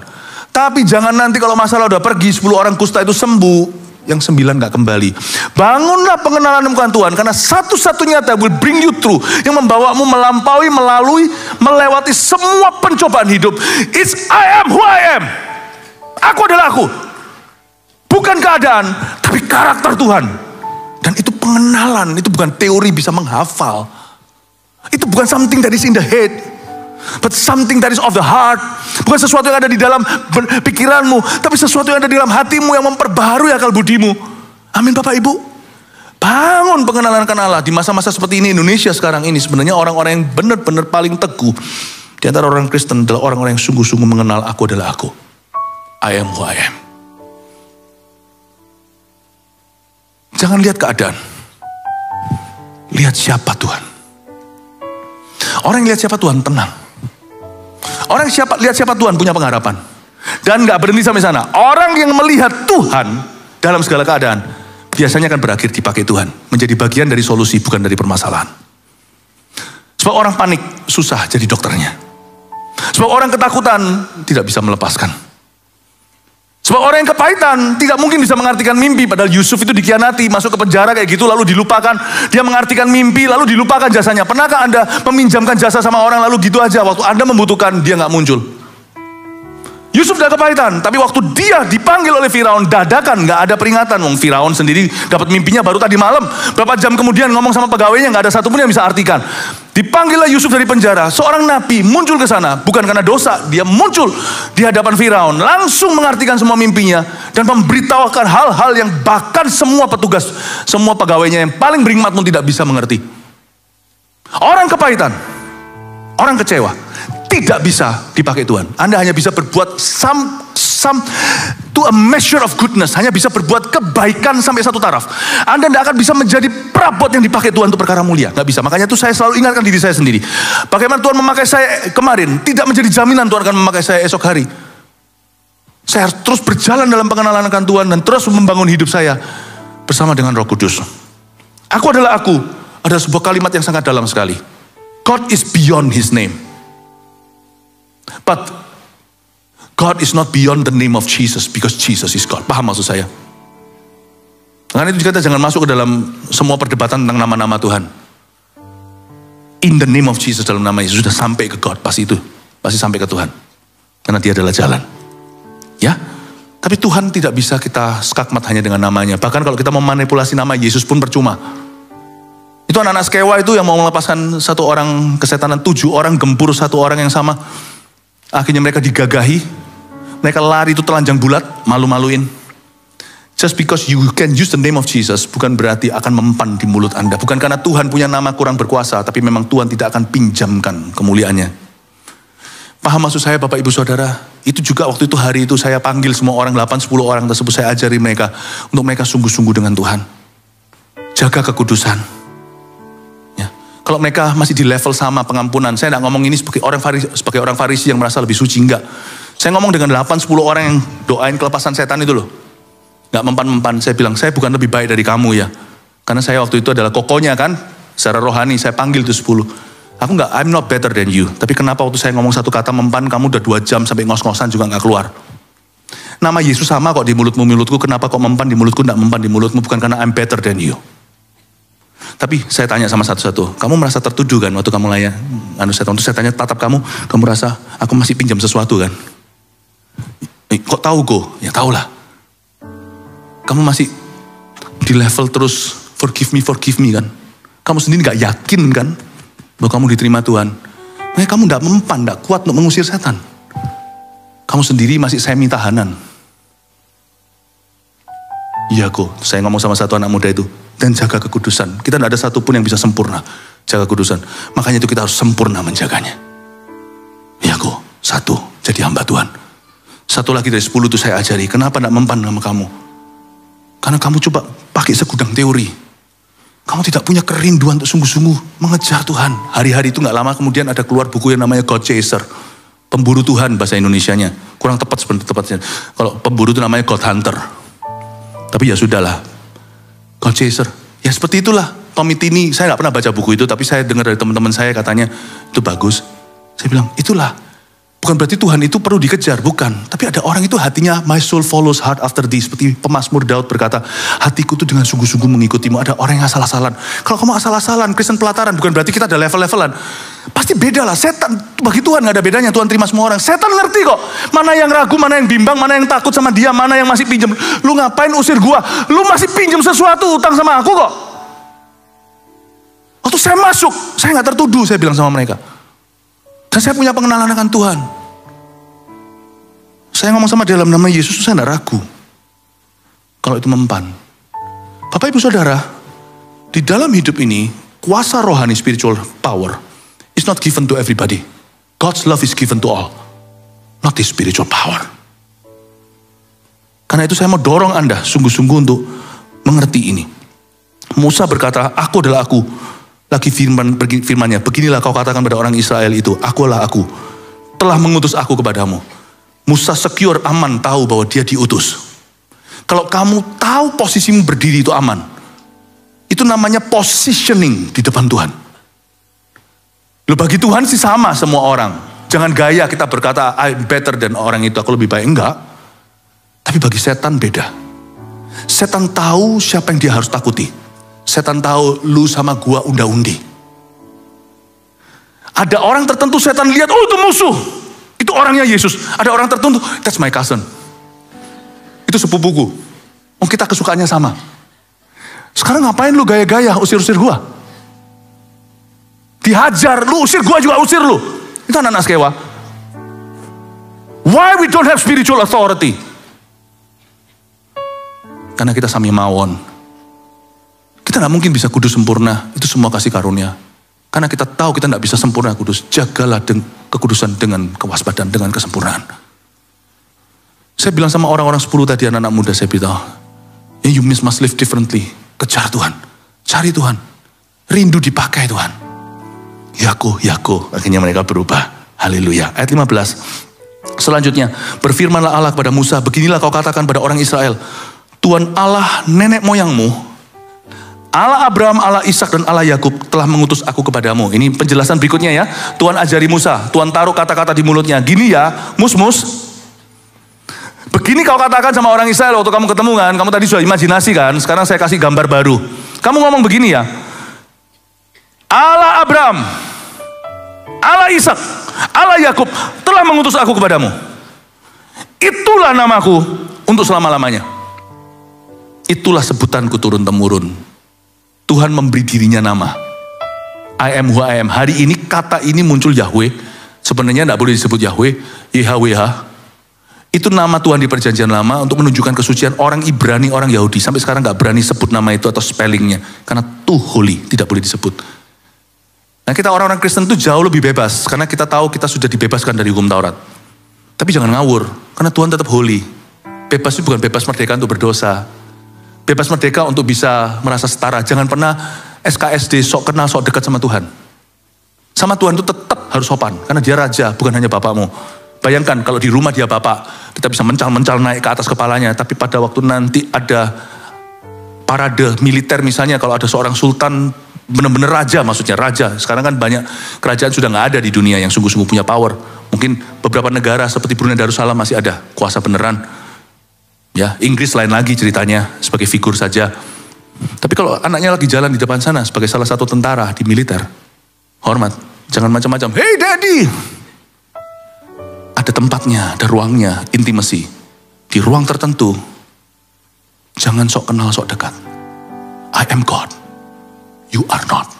Tapi jangan nanti kalau masalah udah pergi, 10 orang kusta itu sembuh. Yang 9 gak kembali. Bangunlah pengenalan bukan Tuhan. Karena satu-satunya that will bring you through. Yang membawamu melewati semua pencobaan hidup. It's I am who I am. Aku adalah aku. Bukan keadaan, tapi karakter Tuhan. Dan itu pengenalan. Itu bukan teori bisa menghafal. Itu bukan something that is in the head. But something that is of the heart. Bukan sesuatu yang ada di dalam pikiranmu, tapi sesuatu yang ada di dalam hatimu yang memperbaharui akal budimu. Amin Bapak Ibu. Bangun pengenalan akan Allah. Di masa-masa seperti ini, Indonesia sekarang ini sebenarnya orang-orang yang benar-benar paling teguh di antara orang Kristen adalah orang-orang yang sungguh-sungguh mengenal aku adalah aku. I am who I am. Jangan lihat keadaan. Lihat siapa Tuhan. Orang yang lihat siapa Tuhan tenang. Orang yang lihat siapa Tuhan punya pengharapan. Dan gak berhenti sampai sana. Orang yang melihat Tuhan dalam segala keadaan, biasanya akan berakhir dipakai Tuhan. Menjadi bagian dari solusi, bukan dari permasalahan. Sebab orang panik, susah jadi dokternya. Sebab orang ketakutan, tidak bisa melepaskan. Sebab orang yang kepahitan tidak mungkin bisa mengartikan mimpi. Padahal Yusuf itu dikhianati, masuk ke penjara kayak gitu, lalu dilupakan. Dia mengartikan mimpi, lalu dilupakan jasanya. Pernahkah Anda meminjamkan jasa sama orang lalu gitu aja? Waktu Anda membutuhkan, dia gak muncul. Yusuf udah kepahitan, tapi waktu dia dipanggil oleh Firaun, dadakan, gak ada peringatan. Firaun sendiri dapat mimpinya baru tadi malam. Berapa jam kemudian ngomong sama pegawainya, gak ada satupun yang bisa artikan. Dipanggillah Yusuf dari penjara, seorang nabi muncul ke sana, bukan karena dosa, dia muncul di hadapan Firaun, langsung mengartikan semua mimpinya, dan memberitahukan hal-hal yang bahkan semua petugas, semua pegawainya yang paling berhikmat pun tidak bisa mengerti. Orang kepahitan, orang kecewa, tidak bisa dipakai Tuhan. Anda hanya bisa berbuat to a measure of goodness. Hanya bisa berbuat kebaikan sampai satu taraf. Anda tidak akan bisa menjadi perabot yang dipakai Tuhan untuk perkara mulia. Gak bisa. Makanya itu saya selalu ingatkan diri saya sendiri. Bagaimana Tuhan memakai saya kemarin, tidak menjadi jaminan Tuhan akan memakai saya esok hari. Saya harus terus berjalan dalam pengenalan akan Tuhan dan terus membangun hidup saya bersama dengan Roh Kudus. Aku adalah aku. Ada sebuah kalimat yang sangat dalam sekali. God is beyond His name. But God is not beyond the name of Jesus because Jesus is God. Paham maksud saya? Karena itu kita jangan masuk ke dalam semua perdebatan tentang nama-nama Tuhan. In the name of Jesus, dalam nama Yesus sudah sampai ke God, pasti sampai ke Tuhan. Karena Dia adalah jalan. Ya. Tapi Tuhan tidak bisa kita skakmat hanya dengan namanya. Bahkan kalau kita memanipulasi nama Yesus pun percuma. Itu anak-anak Skewa itu yang mau melepaskan satu orang kesetanan, 7 orang gempur satu orang yang sama. Akhirnya mereka digagahi, mereka lari itu telanjang bulat, malu-maluin. Just because you can use the name of Jesus, bukan berarti akan mempan di mulut Anda. Bukan karena Tuhan punya nama kurang berkuasa, tapi memang Tuhan tidak akan pinjamkan kemuliaannya. Paham maksud saya Bapak Ibu Saudara? Itu juga waktu itu hari itu saya panggil semua orang, 8-10 orang tersebut, saya ajari mereka, untuk mereka sungguh-sungguh dengan Tuhan. Jaga kekudusan. Kalau mereka masih di level sama pengampunan, saya tidak ngomong ini sebagai orang Farisi yang merasa lebih suci, enggak. Saya ngomong dengan 8-10 orang yang doain kelepasan setan itu loh. Enggak mempan-mempan, saya bilang, saya bukan lebih baik dari kamu ya. Karena saya waktu itu adalah kokonya kan, secara rohani, saya panggil itu 10. Aku enggak, I'm not better than you. Tapi kenapa waktu saya ngomong satu kata mempan, kamu udah 2 jam sampai ngos-ngosan juga enggak keluar. Nama Yesus sama kok di mulutmu, kenapa kok mempan di mulutku, enggak mempan di mulutmu, bukan karena I'm better than you. Tapi saya tanya sama satu-satu, kamu merasa tertuduh kan waktu kamu layan setan? Terus saya tanya tatap kamu merasa aku masih pinjam sesuatu kan? Kok tahu go? Ya tahulah. Kamu masih di level terus forgive me kan? Kamu sendiri gak yakin kan bahwa kamu diterima Tuhan? Makanya kamu gak mempan, gak kuat untuk mengusir setan. Kamu sendiri masih semi tahanan. Iya go, saya ngomong sama satu anak muda itu. Dan jaga kekudusan. Kita tidak ada satupun yang bisa sempurna jaga kekudusan. Makanya itu kita harus sempurna menjaganya. Ya kok, 1, jadi hamba Tuhan. 1 lagi dari 10 itu saya ajari. Kenapa tidak mempan sama kamu? Karena kamu coba pakai segudang teori. Kamu tidak punya kerinduan untuk sungguh-sungguh mengejar Tuhan. Hari-hari itu gak lama kemudian ada keluar buku yang namanya God Chaser. Pemburu Tuhan bahasa Indonesianya. Kurang tepat sebenarnya tepatnya. Kalau pemburu itu namanya God Hunter. Tapi ya sudahlah. God Chaser, ya seperti itulah Tommy Tini. Saya gak pernah baca buku itu, tapi saya dengar dari teman-teman saya katanya itu bagus. Saya bilang itulah, bukan berarti Tuhan itu perlu dikejar, bukan. Tapi ada orang itu hatinya, my soul follows hard after thee. Seperti pemazmur Daud berkata, hatiku itu dengan sungguh-sungguh mengikutimu. Ada orang yang asal-asalan. Kalau kamu asal-asalan, Kristen pelataran, bukan berarti kita ada level-levelan. Pasti beda lah, setan bagi Tuhan gak ada bedanya, Tuhan terima semua orang. Setan ngerti kok, mana yang ragu, mana yang bimbang, mana yang takut sama dia, mana yang masih pinjam. Lu ngapain usir gua, lu masih pinjam sesuatu, utang sama aku kok. Waktu saya masuk, saya gak tertuduh, saya bilang sama mereka. Dan saya punya pengenalan dengan Tuhan. Saya ngomong sama dia dalam nama Yesus, saya tidak ragu. Kalau itu mempan. Bapak Ibu Saudara, di dalam hidup ini, kuasa rohani spiritual power is not given to everybody. God's love is given to all. Not the spiritual power. Karena itu saya mau dorong Anda sungguh-sungguh untuk mengerti ini. Musa berkata, aku adalah aku. Lagi firmannya, beginilah kau katakan pada orang Israel itu, akulah aku. Telah mengutus aku kepadamu. Musa secure, aman, tahu bahwa dia diutus. Kalau kamu tahu posisimu berdiri itu aman. Itu namanya positioning di depan Tuhan. Loh, bagi Tuhan sih sama semua orang. Jangan gaya kita berkata, I'm better than orang itu, aku lebih baik. Enggak. Tapi bagi setan beda. Setan tahu siapa yang dia harus takuti. Setan tahu lu sama gua unda-undi. Ada orang tertentu setan lihat, oh itu musuh. Itu orangnya Yesus. Ada orang tertentu, that's my cousin. Itu sepupuku. Oh kita kesukaannya sama. Sekarang ngapain lu gaya-gaya usir-usir gua? Dihajar, lu usir gua juga usir lu. Itu anak-anak sekewa. Why we don't have spiritual authority? Karena kita sami mawon. Kita gak mungkin bisa kudus sempurna, itu semua kasih karunia. Karena kita tahu kita gak bisa sempurna kudus, jagalah kekudusan dengan kewaspadaan, dengan kesempurnaan. Saya bilang sama orang-orang 10 tadi, anak-anak muda, saya bilang, you must live differently. Kejar Tuhan, cari Tuhan, rindu dipakai Tuhan. Yako, akhirnya mereka berubah. Haleluya. Ayat 15. Selanjutnya, berfirmanlah Allah kepada Musa, beginilah kau katakan pada orang Israel, Tuhan Allah nenek moyangmu, Allah Abraham, Allah Ishak dan Allah Yakub telah mengutus aku kepadamu. Ini penjelasan berikutnya ya. Tuhan ajari Musa, Tuhan taruh kata-kata di mulutnya. Gini ya, mus. Begini kau katakan sama orang Israel waktu kamu ketemu kan. Kamu tadi sudah imajinasi kan. Sekarang saya kasih gambar baru. Kamu ngomong begini ya. Allah Abraham, Allah Ishak, Allah Yakub telah mengutus aku kepadamu. Itulah namaku untuk selama-lamanya. Itulah sebutanku turun-temurun. Tuhan memberi dirinya nama. I am who I am. Hari ini kata ini muncul Yahweh. Sebenarnya tidak boleh disebut Yahweh. YHWH. Itu nama Tuhan di perjanjian lama untuk menunjukkan kesucian orang Ibrani, orang Yahudi. Sampai sekarang gak berani sebut nama itu atau spellingnya. Karena too holy, tidak boleh disebut. Nah kita orang-orang Kristen itu jauh lebih bebas. Karena kita tahu kita sudah dibebaskan dari hukum Taurat. Tapi jangan ngawur. Karena Tuhan tetap holy. Bebas itu bukan bebas merdeka untuk berdosa. Bebas merdeka untuk bisa merasa setara. Jangan pernah SKSD sok kenal, sok dekat sama Tuhan. Sama Tuhan itu tetap harus sopan. Karena dia raja, bukan hanya bapakmu. Bayangkan kalau di rumah dia bapak, kita bisa mencal-mencal naik ke atas kepalanya. Tapi pada waktu nanti ada parade militer misalnya, kalau ada seorang sultan, benar-benar raja maksudnya, raja. Sekarang kan banyak kerajaan sudah gak ada di dunia yang sungguh-sungguh punya power. Mungkin beberapa negara seperti Brunei Darussalam masih ada kuasa beneran. Ya, Inggris lain lagi ceritanya, sebagai figur saja. Tapi kalau anaknya lagi jalan di depan sana sebagai salah satu tentara di militer, hormat, jangan macam-macam. Hey daddy! Ada tempatnya, ada ruangnya, intimacy. Di ruang tertentu, jangan sok kenal, sok dekat. I am God, you are not.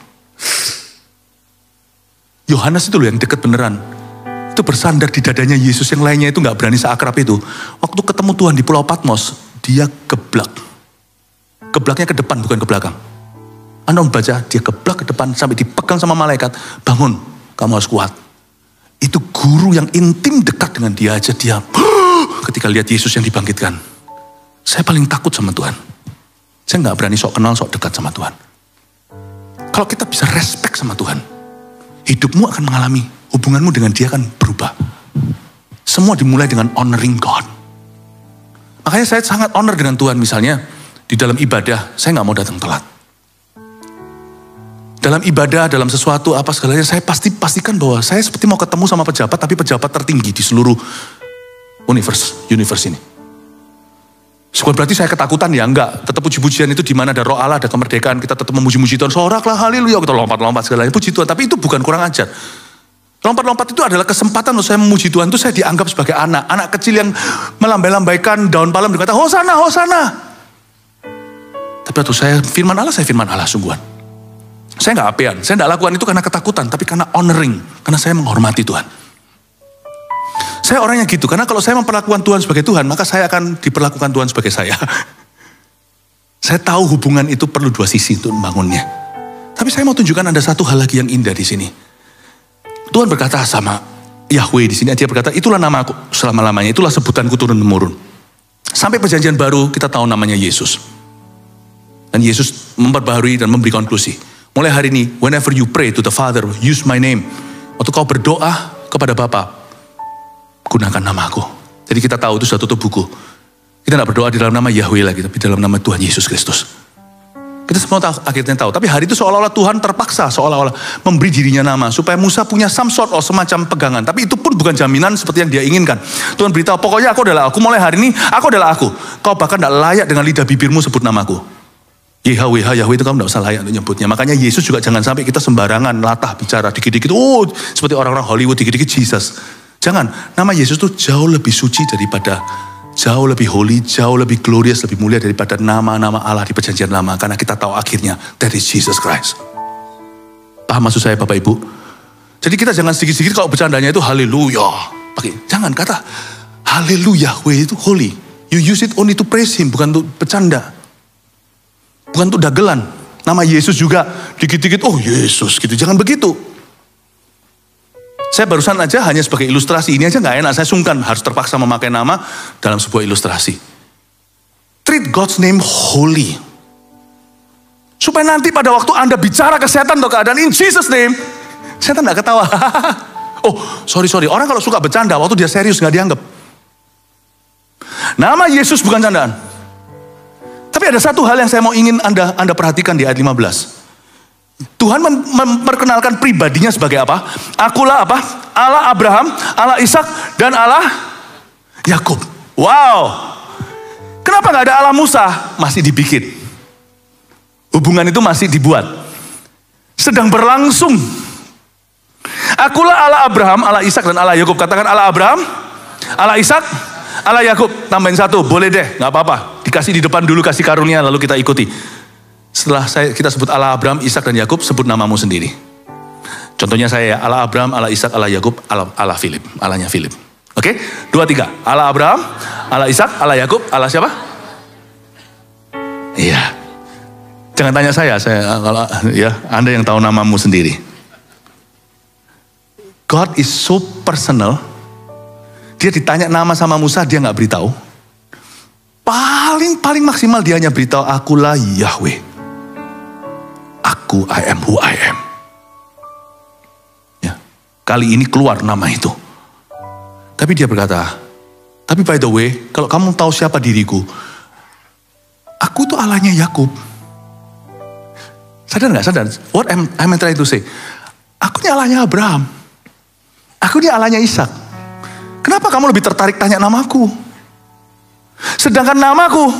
Yohanes itu loh yang dekat beneran. Itu bersandar di dadanya Yesus, yang lainnya itu gak berani seakrab itu. Waktu ketemu Tuhan di Pulau Patmos, dia geblak. Geblaknya ke depan, bukan ke belakang. Anda membaca, dia geblak ke depan sampai dipegang sama malaikat. Bangun, kamu harus kuat. Itu guru yang intim dekat dengan dia aja. Dia ketika lihat Yesus yang dibangkitkan. Saya paling takut sama Tuhan. Saya gak berani sok kenal, sok dekat sama Tuhan. Kalau kita bisa respect sama Tuhan, hidupmu akan mengalami, hubunganmu dengan dia akan berubah. Semua dimulai dengan honoring God. Makanya saya sangat honor dengan Tuhan. Misalnya di dalam ibadah, saya gak mau datang telat. Dalam ibadah, dalam sesuatu apa segalanya, saya pastikan bahwa saya seperti mau ketemu sama pejabat, tapi pejabat tertinggi di seluruh universe ini. Bukan berarti saya ketakutan ya, enggak. Tetap puji-pujian itu di mana ada roh Allah, ada kemerdekaan, kita tetap memuji-muji Tuhan. Soraklah haleluya, kita lompat-lompat segalanya, puji Tuhan. Tapi itu bukan kurang ajar. Lompat-lompat itu adalah kesempatan untuk saya memuji Tuhan. Itu saya dianggap sebagai anak kecil yang melambai-lambaikan daun palem berkata, Hosana, Hosana. Tapi waktu saya firman Allah sungguhan. Saya nggak apean, saya nggak lakukan itu karena ketakutan, tapi karena honoring, karena saya menghormati Tuhan. Saya orangnya gitu, karena kalau saya memperlakukan Tuhan sebagai Tuhan, maka saya akan diperlakukan Tuhan sebagai saya. Saya tahu hubungan itu perlu dua sisi untuk membangunnya. Tapi saya mau tunjukkan ada satu hal lagi yang indah di sini. Tuhan berkata sama Yahweh di sini, dia berkata, itulah nama aku selama-lamanya, itulah sebutanku turun-temurun. Sampai perjanjian baru kita tahu namanya Yesus. Dan Yesus memperbaharui dan memberi konklusi. Mulai hari ini, whenever you pray to the Father, use my name. Waktu kau berdoa kepada Bapa, gunakan namaku. Jadi kita tahu itu sudah tutup buku. Kita tidak berdoa di dalam nama Yahweh lagi, tapi dalam nama Tuhan Yesus Kristus. Kita semua tahu, akhirnya tahu. Tapi hari itu seolah-olah Tuhan terpaksa, seolah-olah memberi dirinya nama. Supaya Musa punya some sort of semacam pegangan. Tapi itu pun bukan jaminan seperti yang dia inginkan. Tuhan beritahu, pokoknya aku adalah aku. Mulai hari ini, aku adalah aku. Kau bahkan tidak layak dengan lidah bibirmu sebut namaku. Yahweh itu kamu tidak usah layak untuk nyebutnya. Makanya Yesus juga jangan sampai kita sembarangan latah bicara. Dikit-dikit, seperti orang-orang Hollywood, dikit-dikit Jesus. Jangan, nama Yesus itu jauh lebih suci daripada, jauh lebih holy, jauh lebih glorious, lebih mulia daripada nama-nama Allah di perjanjian lama. Karena kita tahu akhirnya, that is Jesus Christ. Paham maksud saya Bapak Ibu? Jadi kita jangan sedikit-sedikit kalau bercandanya itu haleluya. Jangan kata haleluya, Yahweh itu holy. You use it only to praise Him, bukan untuk bercanda. Bukan untuk dagelan. Nama Yesus juga dikit-dikit, oh Yesus gitu. Jangan begitu. Saya barusan aja hanya sebagai ilustrasi, ini aja gak enak, saya sungkan harus terpaksa memakai nama dalam sebuah ilustrasi. Treat God's name holy. Supaya nanti pada waktu Anda bicara ke setan atau keadaan in Jesus name, setan gak ketawa. Oh sorry, orang kalau suka bercanda, waktu dia serius gak dianggap. Nama Yesus bukan candaan. Tapi ada satu hal yang saya mau ingin Anda perhatikan di ayat 15. Tuhan memperkenalkan pribadinya sebagai apa? Akulah apa? Allah Abraham, Allah Ishak, dan Allah Yakub. Wow. Kenapa gak ada Allah Musa? Masih dibikin. Hubungan itu masih dibuat. Sedang berlangsung. Akulah Allah Abraham, Allah Ishak, dan Allah Yakub. Katakan Allah Abraham, Allah Ishak, Allah Yakub. Tambahin satu, boleh deh, gak apa-apa. Dikasih di depan dulu, kasih karunia, lalu kita ikuti. Setelah kita sebut Allah Abraham, Ishak, dan Yakub, sebut namamu sendiri. Contohnya saya ya, Allah Abraham, Allah Ishak, Allah Yakub, Allah Philip. Allahnya Philip. Oke? 2, 3. Allah Abraham, Allah Ishak, Allah Yakub, Allah siapa? Iya. Jangan tanya saya kalau ya Anda yang tahu namamu sendiri. God is so personal. Dia ditanya nama sama Musa, dia nggak beritahu. Paling maksimal dia hanya beritahu, akulah Yahweh. Aku, I am who I am. Ya, kali ini keluar nama itu. Tapi dia berkata, tapi by the way, kalau kamu tahu siapa diriku, aku tuh Allahnya Yakub. Sadar nggak? Sadar? What I'm trying to say? Aku ini Allahnya Abraham. Aku ini Allahnya Ishak. Kenapa kamu lebih tertarik tanya namaku? Sedangkan namaku,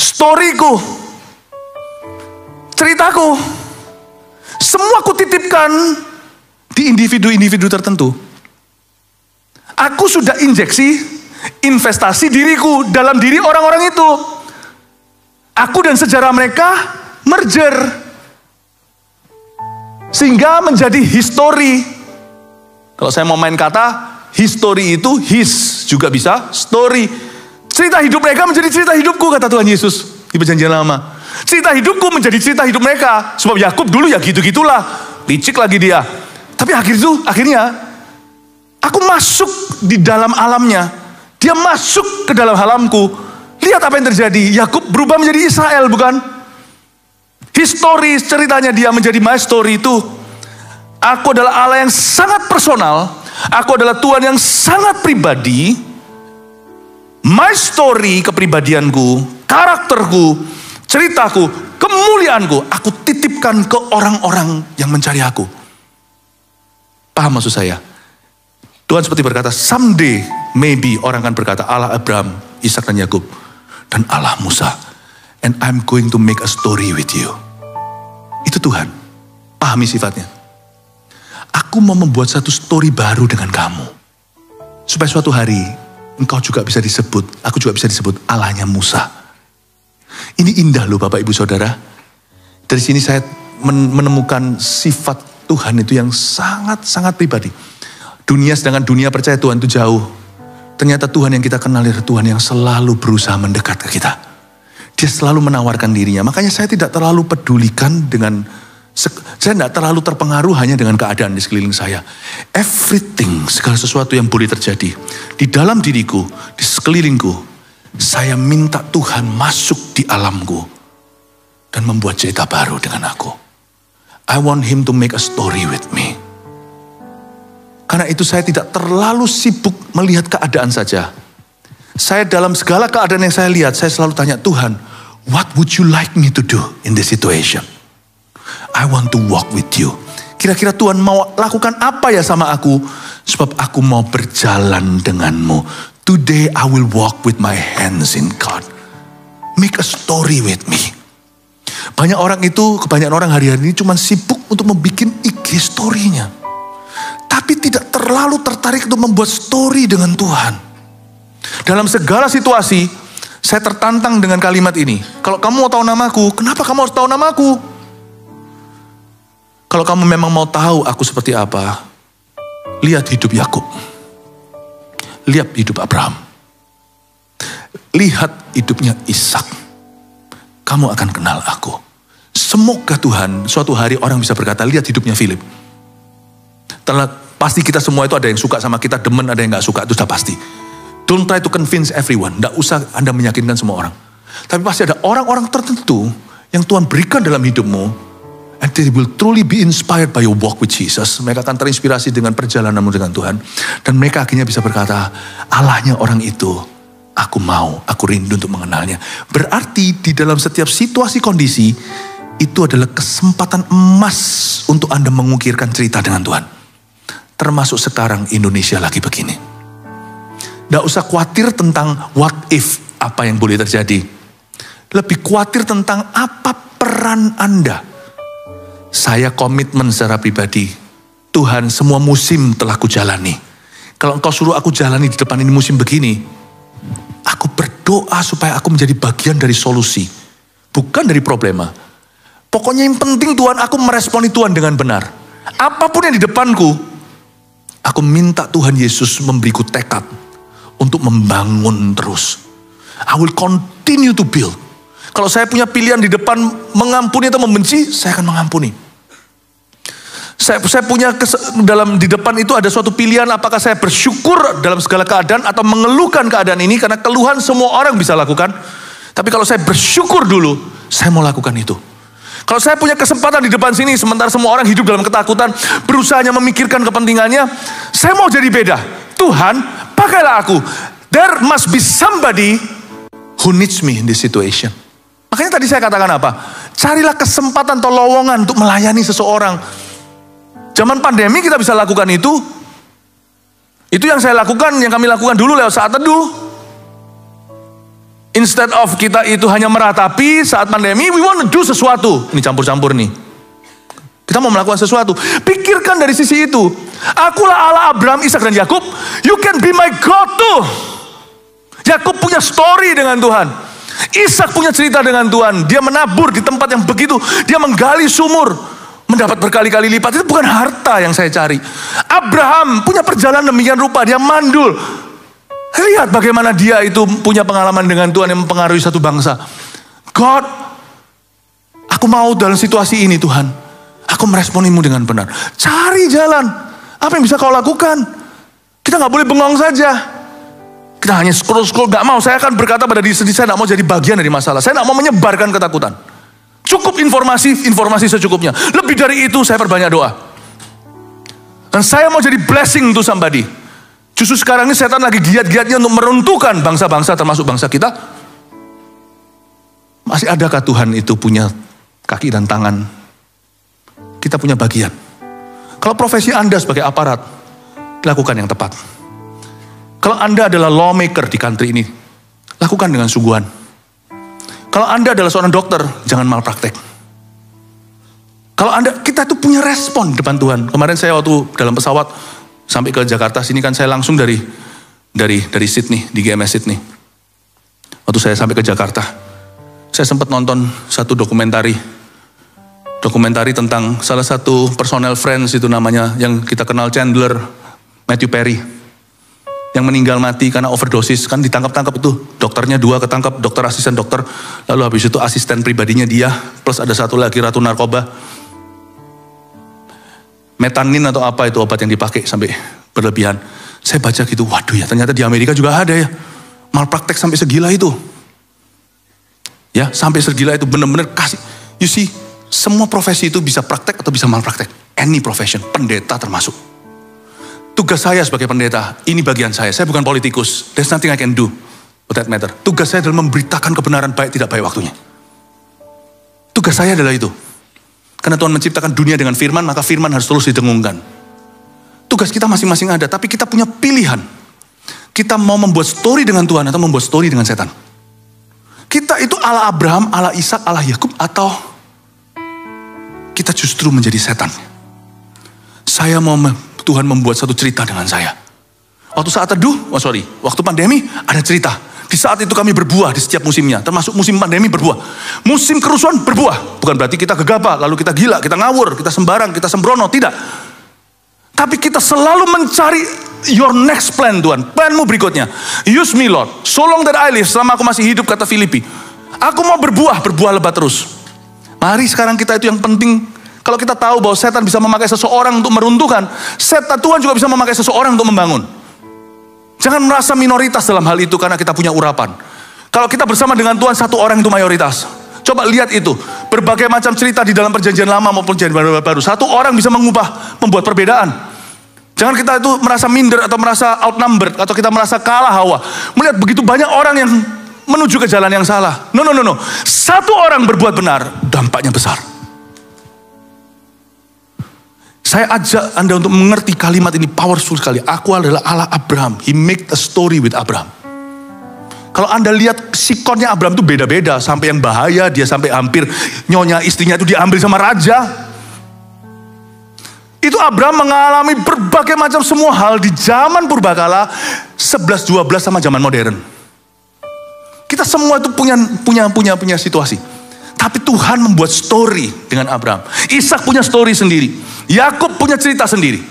storyku, ceritaku, semua kutitipkan di individu-individu tertentu. Aku sudah injeksi, investasi diriku dalam diri orang-orang itu. Aku dan sejarah mereka merger. Sehingga menjadi history. Kalau saya mau main kata, history itu his, juga bisa story. Cerita hidup mereka menjadi cerita hidupku, kata Tuhan Yesus di perjanjian lama. Cerita hidupku menjadi cerita hidup mereka. Sebab Yakub dulu ya gitu-gitulah. Licik lagi dia. Tapi akhirnya aku masuk di dalam alamnya. Dia masuk ke dalam alamku. Lihat apa yang terjadi. Yakub berubah menjadi Israel, bukan? Historis ceritanya dia menjadi my story itu. Aku adalah Allah yang sangat personal. Aku adalah Tuhan yang sangat pribadi. My story, kepribadianku, karakterku, ceritaku, kemuliaanku, aku titipkan ke orang-orang yang mencari aku. Paham maksud saya? Tuhan seperti berkata, someday maybe orang akan berkata, Allah Abraham, Ishak, dan Yakub, dan Allah Musa. And I'm going to make a story with you. Itu Tuhan. Pahami sifatnya. Aku mau membuat satu story baru dengan kamu. Supaya suatu hari, engkau juga bisa disebut, aku juga bisa disebut Allahnya Musa. Ini indah loh Bapak Ibu Saudara. Dari sini saya menemukan sifat Tuhan itu yang sangat-sangat pribadi. Dunia, sedangkan dunia percaya Tuhan itu jauh. Ternyata Tuhan yang kita kenal adalah Tuhan yang selalu berusaha mendekat ke kita. Dia selalu menawarkan dirinya. Makanya saya tidak terlalu pedulikan dengan, saya tidak terlalu terpengaruh hanya dengan keadaan di sekeliling saya. Everything, segala sesuatu yang boleh terjadi di dalam diriku, di sekelilingku, saya minta Tuhan masuk di alamku dan membuat cerita baru dengan aku. I want him to make a story with me. Karena itu saya tidak terlalu sibuk melihat keadaan saja. Saya dalam segala keadaan yang saya lihat, saya selalu tanya Tuhan, what would you like me to do in this situation? I want to walk with you. Kira-kira Tuhan mau lakukan apa ya sama aku? Sebab aku mau berjalan denganmu. Today I will walk with my hands in God. Make a story with me. Kebanyakan orang hari-hari ini cuma sibuk untuk membuat IG story-nya. Tapi tidak terlalu tertarik untuk membuat story dengan Tuhan. Dalam segala situasi, saya tertantang dengan kalimat ini. Kalau kamu mau tahu namaku, kenapa kamu harus tahu namaku? Kalau kamu memang mau tahu aku seperti apa, lihat hidup Yakub. Lihat hidup Abraham. Lihat hidupnya Ishak. Kamu akan kenal aku. Semoga Tuhan, suatu hari orang bisa berkata, lihat hidupnya Philip. Pasti kita semua itu ada yang suka sama kita, demen, ada yang gak suka, itu sudah pasti. Don't try to convince everyone. Tidak usah Anda meyakinkan semua orang. Tapi pasti ada orang-orang tertentu yang Tuhan berikan dalam hidupmu, and they will truly be inspired by your walk with Jesus. Mereka akan terinspirasi dengan perjalananmu dengan Tuhan. Dan mereka akhirnya bisa berkata, Allahnya orang itu, aku rindu untuk mengenalnya. Berarti di dalam setiap situasi kondisi, itu adalah kesempatan emas untuk Anda mengukirkan cerita dengan Tuhan. Termasuk sekarang Indonesia lagi begini. Tidak usah khawatir tentang what if, apa yang boleh terjadi. Lebih khawatir tentang apa peran Anda. Saya komitmen secara pribadi. Tuhan, semua musim telah kujalani. Kalau Engkau suruh aku jalani di depan ini musim begini, aku berdoa supaya aku menjadi bagian dari solusi. Bukan dari problema. Pokoknya yang penting Tuhan, aku meresponi Tuhan dengan benar. Apapun yang di depanku, aku minta Tuhan Yesus memberiku tekad untuk membangun terus. I will continue to build. Kalau saya punya pilihan di depan mengampuni atau membenci, saya akan mengampuni. Saya punya di depan itu ada suatu pilihan, apakah saya bersyukur dalam segala keadaan atau mengeluhkan keadaan ini, karena keluhan semua orang bisa lakukan. Tapi kalau saya bersyukur dulu, saya mau lakukan itu. Kalau saya punya kesempatan di depan sini, sementara semua orang hidup dalam ketakutan, berusahanya memikirkan kepentingannya, saya mau jadi beda. Tuhan, pakailah aku. There must be somebody who needs me in this situation. Makanya tadi saya katakan apa? Carilah kesempatan atau lowongan untuk melayani seseorang. Zaman pandemi kita bisa lakukan itu. Itu yang saya lakukan, yang kami lakukan dulu lewat saat teduh. Instead of kita itu hanya meratapi saat pandemi, we want to do sesuatu. Ini campur-campur nih. Kita mau melakukan sesuatu. Pikirkan dari sisi itu. Akulah Allah Abraham, Ishak dan Yakub. You can be my God too. Yakub punya story dengan Tuhan. Ishak punya cerita dengan Tuhan. Dia menabur di tempat yang begitu. Dia menggali sumur. Mendapat berkali-kali lipat. Itu bukan harta yang saya cari. Abraham punya perjalanan demikian rupa. Dia mandul. Lihat bagaimana dia itu punya pengalaman dengan Tuhan yang mempengaruhi satu bangsa. God, aku mau dalam situasi ini Tuhan. Aku meresponimu dengan benar. Cari jalan. Apa yang bisa kau lakukan? Kita gak boleh bengong saja. Kita hanya scroll-scroll, gak mau. Saya akan berkata pada diri sendiri, saya gak mau jadi bagian dari masalah. Saya gak mau menyebarkan ketakutan. Cukup informasi secukupnya. Lebih dari itu saya perbanyak doa. Dan saya mau jadi blessing to somebody. Justru sekarang ini setan lagi giat-giatnya untuk meruntuhkan bangsa-bangsa termasuk bangsa kita. Masih adakah Tuhan itu punya kaki dan tangan? Kita punya bagian. Kalau profesi Anda sebagai aparat, lakukan yang tepat. Kalau Anda adalah lawmaker di country ini, lakukan dengan sungguhan. Kalau Anda adalah seorang dokter, jangan malpraktek. Kalau kita tuh punya respon depan Tuhan. Kemarin saya waktu dalam pesawat sampai ke Jakarta, sini kan saya langsung dari Sydney, di GMS Sydney. Waktu saya sampai ke Jakarta, saya sempat nonton satu dokumentari Dokumentari tentang salah satu personel Friends itu namanya, yang kita kenal Chandler, Matthew Perry. Yang meninggal mati karena overdosis, kan ditangkap-tangkap itu. Dokternya 2 ketangkap, dokter, asisten dokter. Lalu habis itu asisten pribadinya dia, plus ada satu lagi ratu narkoba. Metanin atau apa itu obat yang dipakai sampai berlebihan. Saya baca gitu, waduh ya ternyata di Amerika juga ada ya. Malpraktek sampai segila itu. Ya, sampai segila itu benar-benar kasih. You see, semua profesi itu bisa praktek atau bisa malpraktek. Any profession, pendeta termasuk. Tugas saya sebagai pendeta, ini bagian saya. Saya bukan politikus. There's nothing I can do for that matter. Tugas saya adalah memberitakan kebenaran baik tidak baik waktunya. Tugas saya adalah itu. Karena Tuhan menciptakan dunia dengan firman, maka firman harus terus didengungkan. Tugas kita masing-masing ada, tapi kita punya pilihan. Kita mau membuat story dengan Tuhan atau membuat story dengan setan. Kita itu ala Abraham, ala Ishak, ala Yakub, atau kita justru menjadi setan. Tuhan membuat satu cerita dengan saya. Waktu saat teduh, waktu pandemi ada cerita. Di saat itu kami berbuah di setiap musimnya, termasuk musim pandemi berbuah. Musim kerusuhan berbuah. Bukan berarti kita gegabah, lalu kita gila, kita ngawur, kita sembarang, kita sembrono, tidak. Tapi kita selalu mencari your next plan Tuhan. Planmu berikutnya. Use me Lord. So long that I live, selama aku masih hidup, kata Filipi. Aku mau berbuah lebat terus. Mari sekarang kita itu yang penting. Kalau kita tahu bahwa setan bisa memakai seseorang untuk meruntuhkan, setan Tuhan juga bisa memakai seseorang untuk membangun. Jangan merasa minoritas dalam hal itu karena kita punya urapan. Kalau kita bersama dengan Tuhan, satu orang itu mayoritas. Coba lihat itu. Berbagai macam cerita di dalam perjanjian lama maupun perjanjian baru. Satu orang bisa membuat perbedaan. Jangan kita itu merasa minder atau merasa outnumbered atau kita merasa kalah Hawa. Melihat begitu banyak orang yang menuju ke jalan yang salah. No. Satu orang berbuat benar, dampaknya besar. Saya ajak Anda untuk mengerti kalimat ini powerful sekali. Aku adalah Allah Abraham. He make a story with Abraham. Kalau Anda lihat sikonnya Abraham itu beda-beda. Sampai yang bahaya, dia sampai hampir nyonya istrinya itu diambil sama raja. Itu Abraham mengalami berbagai macam semua hal di zaman purbakala 11-12 sama zaman modern. Kita semua itu punya situasi. Tapi Tuhan membuat story dengan Abraham. Ishak punya story sendiri. Yakub punya cerita sendiri.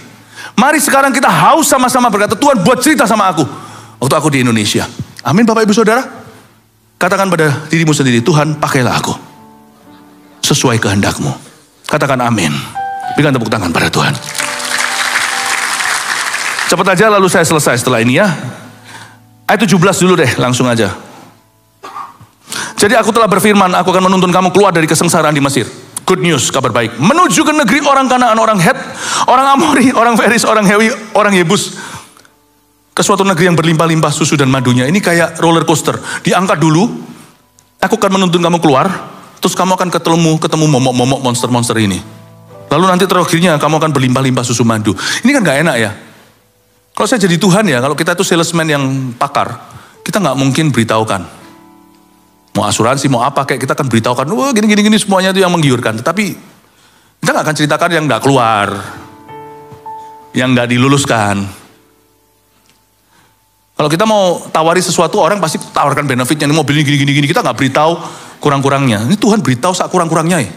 Mari sekarang kita haus sama-sama berkata, Tuhan buat cerita sama aku. Waktu aku di Indonesia. Amin Bapak Ibu Saudara. Katakan pada dirimu sendiri, Tuhan pakailah aku. Sesuai kehendak-Mu. Katakan amin. Berikan tepuk tangan pada Tuhan. Cepat aja lalu saya selesai setelah ini ya. Ayat 17 dulu deh, langsung aja. Jadi aku telah berfirman, aku akan menuntun kamu keluar dari kesengsaraan di Mesir. Good news, kabar baik. Menuju ke negeri orang Kanaan, orang Het, orang Amori, orang Feris, orang Hewi, orang Yebus. Ke suatu negeri yang berlimpah-limpah susu dan madunya. Ini kayak roller coaster. Diangkat dulu, aku akan menuntun kamu keluar, terus kamu akan ketemu momok-momok monster-monster ini. Lalu nanti terakhirnya kamu akan berlimpah-limpah susu madu. Ini kan gak enak ya. Kalau saya jadi Tuhan ya, kalau kita itu salesman yang pakar, kita gak mungkin beritahukan. Mau asuransi, mau apa, kayak kita akan beritahukan, wah gini semuanya itu yang menggiurkan. Tetapi kita gak akan ceritakan yang gak keluar, yang gak diluluskan. Kalau kita mau tawari sesuatu, orang pasti tawarkan benefitnya, ini mobil ini gini, kita gak beritahu kurang-kurangnya. Ini Tuhan beritahu saat kurang-kurangnya ya.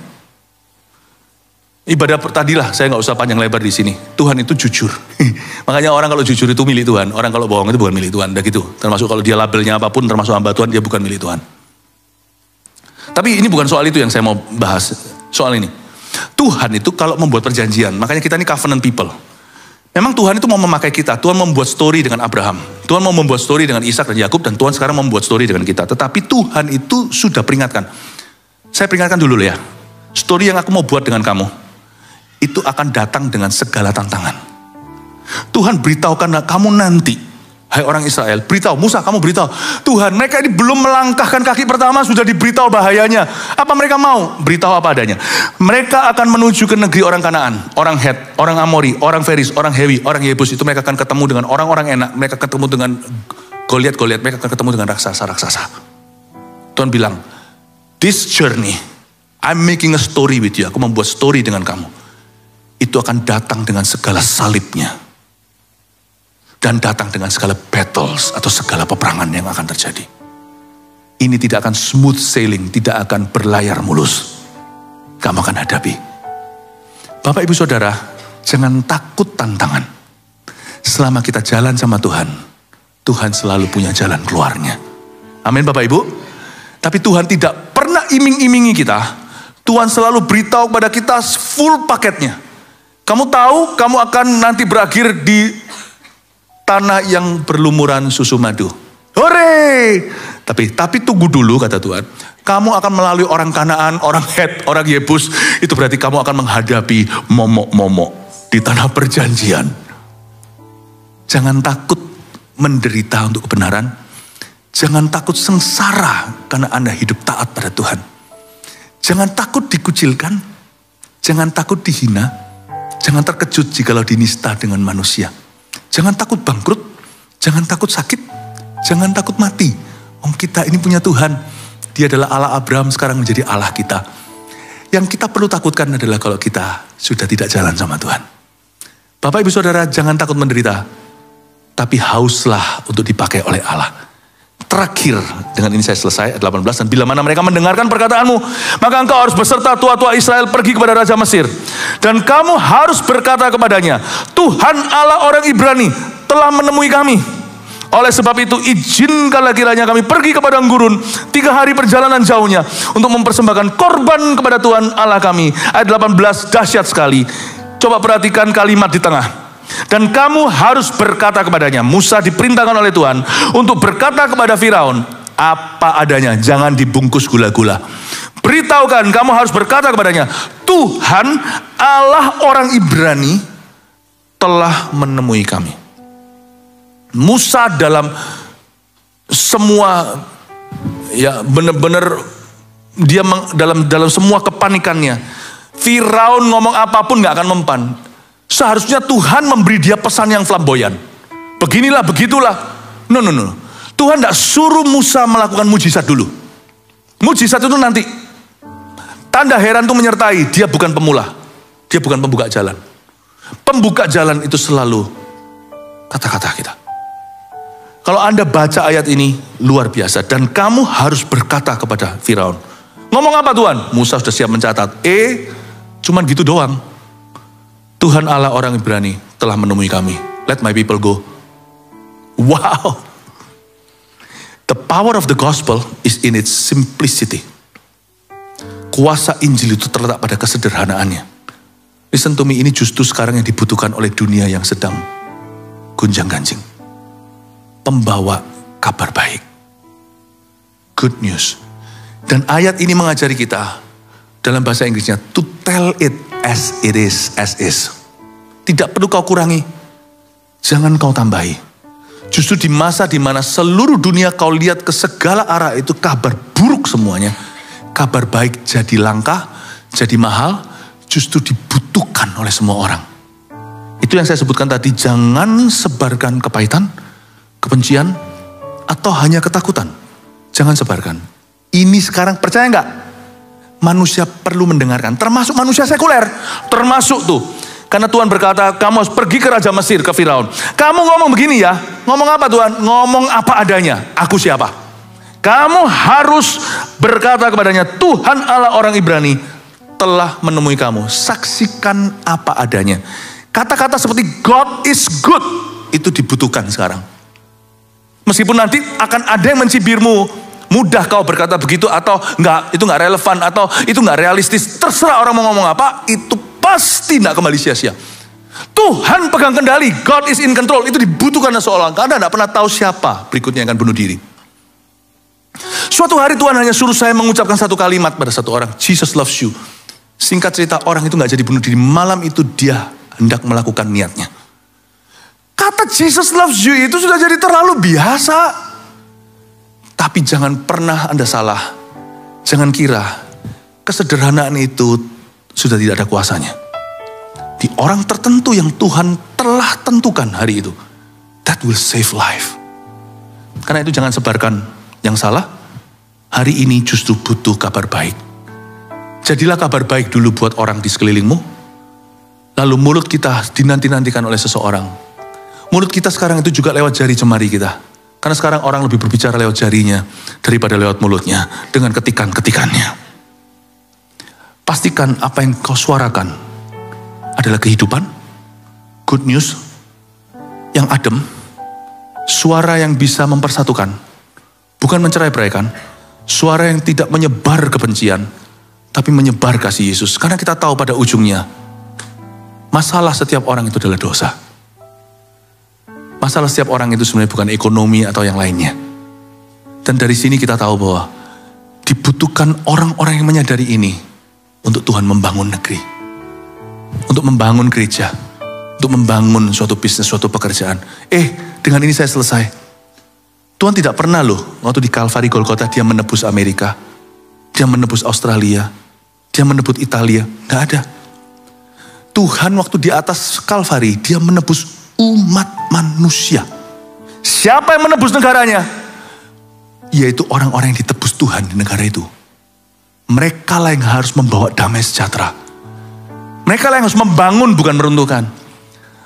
Ibadah tadilah, saya gak usah panjang lebar di sini. Tuhan itu jujur. Makanya orang kalau jujur itu milik Tuhan, orang kalau bohong itu bukan milik Tuhan. Udah gitu, termasuk kalau dia labelnya apapun, termasuk hamba Tuhan, dia bukan milik Tuhan. Tapi ini bukan soal itu yang saya mau bahas. Soal ini. Tuhan itu kalau membuat perjanjian, makanya kita ini covenant people. Memang Tuhan itu mau memakai kita. Tuhan membuat story dengan Abraham. Tuhan mau membuat story dengan Ishak dan Yakub. Dan Tuhan sekarang membuat story dengan kita. Tetapi Tuhan itu sudah peringatkan. Saya peringatkan dulu ya. Story yang aku mau buat dengan kamu, itu akan datang dengan segala tantangan. Tuhan beritahukan kamu nanti. Hai orang Israel, beritahu, Musa kamu beritahu. Tuhan, mereka ini belum melangkahkan kaki pertama sudah diberitahu bahayanya. Apa mereka mau? Beritahu apa adanya. Mereka akan menuju ke negeri orang Kanaan, orang Het, orang Amori, orang Feris, orang Hewi, orang Yebus. Itu mereka akan ketemu dengan orang-orang enak. Mereka ketemu dengan Goliat, mereka akan ketemu dengan raksasa-raksasa. Tuhan bilang, this journey, I'm making a story with you. Aku membuat story dengan kamu. Itu akan datang dengan segala salibnya. Dan datang dengan segala battles atau segala peperangan yang akan terjadi. Ini tidak akan smooth sailing, tidak akan berlayar mulus. kamu akan hadapi. Bapak ibu saudara, jangan takut tantangan. Selama kita jalan sama Tuhan, Tuhan selalu punya jalan keluarnya. Amin Bapak ibu. Tapi Tuhan tidak pernah iming-imingi kita. Tuhan selalu beritahu kepada kita full paketnya. Kamu tahu kamu akan nanti berakhir di tanah yang berlumuran susu madu. Hore! Tapi tunggu dulu kata Tuhan. Kamu akan melalui orang Kanaan, orang Het, orang Yebus. Itu berarti kamu akan menghadapi momok-momok di tanah perjanjian. Jangan takut menderita untuk kebenaran. Jangan takut sengsara karena Anda hidup taat pada Tuhan. Jangan takut dikucilkan. Jangan takut dihina. Jangan terkejut jikalau dinista dengan manusia. Jangan takut bangkrut. Jangan takut sakit. Jangan takut mati. Kita ini punya Tuhan. Dia adalah Allah Abraham, sekarang menjadi Allah kita. Yang kita perlu takutkan adalah kalau kita sudah tidak jalan sama Tuhan. Bapak ibu saudara, jangan takut menderita. Tapi hauslah untuk dipakai oleh Allah. Terakhir, dengan ini saya selesai, ayat 18. Dan bila mana mereka mendengarkan perkataanmu, maka engkau harus beserta tua-tua Israel pergi kepada Raja Mesir. Dan kamu harus berkata kepadanya, Tuhan Allah orang Ibrani telah menemui kami. Oleh sebab itu izinkanlah kiranya kami pergi ke padang gurun 3 hari perjalanan jauhnya untuk mempersembahkan korban kepada Tuhan Allah kami. Ayat 18 dahsyat sekali. Coba perhatikan kalimat di tengah. Dan kamu harus berkata kepadanya. Musa diperintahkan oleh Tuhan untuk berkata kepada Firaun apa adanya, jangan dibungkus gula-gula. Beritahukan, kamu harus berkata kepadanya, Tuhan Allah orang Ibrani telah menemui kami. Musa dalam semua benar-benar dia dalam semua kepanikannya. Firaun ngomong apapun gak akan mempan. Seharusnya Tuhan memberi dia pesan yang flamboyan. Beginilah, begitulah. No. Tuhan gak suruh Musa melakukan mujizat dulu. Mujizat itu nanti. Tanda heran itu menyertai. Dia bukan pemula. Dia bukan pembuka jalan. Pembuka jalan itu selalu kata-kata kita. Kalau Anda baca ayat ini, luar biasa. Dan kamu harus berkata kepada Firaun. Ngomong apa Tuhan? Musa sudah siap mencatat. Cuman gitu doang. Tuhan Allah orang Ibrani telah menemui kami. Let my people go. Wow. The power of the gospel is in its simplicity. Kuasa Injil itu terletak pada kesederhanaannya. Listen to me, ini justru sekarang yang dibutuhkan oleh dunia yang sedang gonjang-ganjing. Pembawa kabar baik. Good news. Dan ayat ini mengajari kita dalam bahasa Inggrisnya, to tell it as it is, as is. Tidak perlu kau kurangi. Jangan kau tambahi. Justru di masa di mana seluruh dunia kau lihat ke segala arah itu kabar buruk semuanya. Kabar baik jadi langka, jadi mahal, justru dibutuhkan oleh semua orang. Itu yang saya sebutkan tadi, jangan sebarkan kepahitan, kebencian, atau hanya ketakutan. Jangan sebarkan. Ini sekarang percaya nggak? Manusia perlu mendengarkan. Termasuk manusia sekuler. Termasuk tuh. Karena Tuhan berkata, kamu harus pergi ke Raja Mesir, ke Firaun. Kamu ngomong begini ya. Ngomong apa Tuhan? Ngomong apa adanya. Aku siapa? Kamu harus berkata kepadanya, Tuhan Allah orang Ibrani telah menemui kamu. Saksikan apa adanya. Kata-kata seperti God is good. Itu dibutuhkan sekarang. Meskipun nanti akan ada yang mencibirmu, mudah kau berkata begitu atau enggak, itu enggak relevan atau itu enggak realistis. Terserah orang mau ngomong apa, itu pasti enggak kembali sia-sia. Tuhan pegang kendali, God is in control. Itu dibutuhkan seseorang karena enggak pernah tahu siapa berikutnya yang akan bunuh diri. Suatu hari Tuhan hanya suruh saya mengucapkan satu kalimat pada satu orang, Jesus loves you. Singkat cerita, orang itu enggak jadi bunuh diri. Malam itu dia hendak melakukan niatnya. Kata Jesus loves you itu sudah jadi terlalu biasa. Tapi jangan pernah Anda salah. Jangan kira kesederhanaan itu sudah tidak ada kuasanya. Di orang tertentu yang Tuhan telah tentukan hari itu, that will save life. Karena itu jangan sebarkan yang salah. Hari ini justru butuh kabar baik. Jadilah kabar baik dulu buat orang di sekelilingmu. Lalu mulut kita dinanti-nantikan oleh seseorang. Mulut kita sekarang itu juga lewat jari jemari kita. Karena sekarang orang lebih berbicara lewat jarinya daripada lewat mulutnya dengan ketikan-ketikannya. pastikan apa yang kau suarakan adalah kehidupan, good news, yang adem, suara yang bisa mempersatukan, bukan mencerai-beraikan, suara yang tidak menyebar kebencian, tapi menyebar kasih Yesus. Karena kita tahu pada ujungnya, masalah setiap orang itu adalah dosa. Masalah setiap orang itu sebenarnya bukan ekonomi atau yang lainnya. Dan dari sini kita tahu bahwa dibutuhkan orang-orang yang menyadari ini untuk Tuhan membangun negeri, untuk membangun gereja, untuk membangun suatu bisnis, suatu pekerjaan. Dengan ini saya selesai. Tuhan tidak pernah loh, waktu di Calvary Golgotha dia menebus Amerika, dia menebus Australia, dia menebus Italia, gak ada. Tuhan waktu di atas Calvary, dia menebus umat manusia. Siapa yang menebus negaranya? Yaitu orang-orang yang ditebus Tuhan di negara itu. Mereka lah yang harus membawa damai sejahtera. Mereka lah yang harus membangun, bukan meruntuhkan.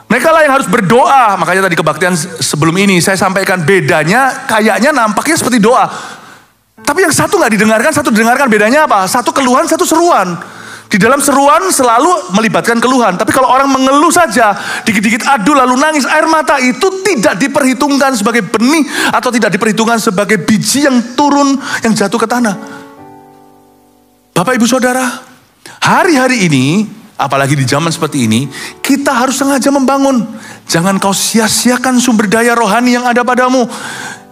Mereka lah yang harus berdoa. Makanya tadi kebaktian sebelum ini saya sampaikan bedanya, kayaknya nampaknya seperti doa. Tapi yang satu gak didengarkan, satu didengarkan. Bedanya apa? Satu keluhan, satu seruan. Di dalam seruan selalu melibatkan keluhan. Tapi kalau orang mengeluh saja, dikit-dikit adu lalu nangis, air mata itu tidak diperhitungkan sebagai benih atau tidak diperhitungkan sebagai biji yang turun, yang jatuh ke tanah. Bapak ibu saudara, hari-hari ini, apalagi di zaman seperti ini, kita harus sengaja membangun. Jangan kau sia-siakan sumber daya rohani yang ada padamu.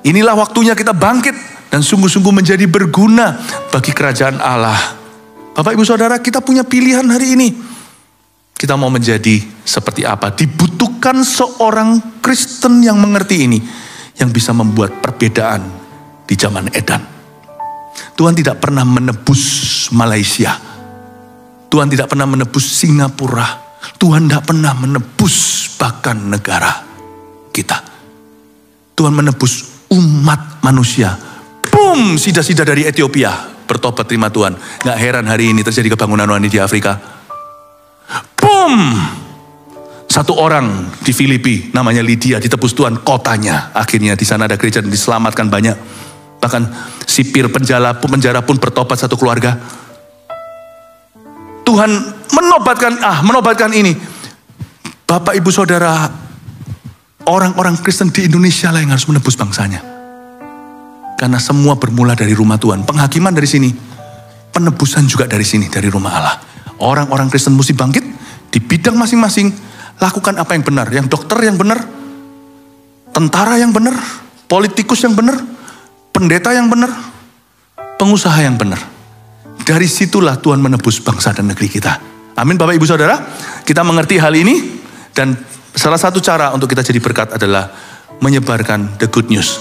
Inilah waktunya kita bangkit dan sungguh-sungguh menjadi berguna bagi kerajaan Allah. Bapak ibu saudara, kita punya pilihan hari ini. Kita mau menjadi seperti apa? Dibutuhkan seorang Kristen yang mengerti ini, yang bisa membuat perbedaan di zaman edan. Tuhan tidak pernah menebus Malaysia. Tuhan tidak pernah menebus Singapura. Tuhan tidak pernah menebus bahkan negara kita. Tuhan menebus umat manusia. Boom, sida-sida dari Ethiopia bertobat terima Tuhan. Gak heran hari ini terjadi kebangunan rohani di Afrika. Boom! Satu orang di Filipi namanya Lydia ditebus Tuhan kotanya. Akhirnya di sana ada gereja dan diselamatkan banyak. Bahkan sipir penjara pun bertobat satu keluarga. Tuhan menobatkan ini. Bapak ibu saudara, orang-orang Kristen di Indonesia lah yang harus menebus bangsanya. Karena semua bermula dari rumah Tuhan. Penghakiman dari sini. Penebusan juga dari sini, dari rumah Allah. Orang-orang Kristen mesti bangkit di bidang masing-masing. Lakukan apa yang benar. Yang dokter yang benar. Tentara yang benar. Politikus yang benar. Pendeta yang benar. Pengusaha yang benar. Dari situlah Tuhan menebus bangsa dan negeri kita. Amin Bapak Ibu Saudara. Kita mengerti hal ini. Dan salah satu cara untuk kita jadi berkat adalah menyebarkan the good news.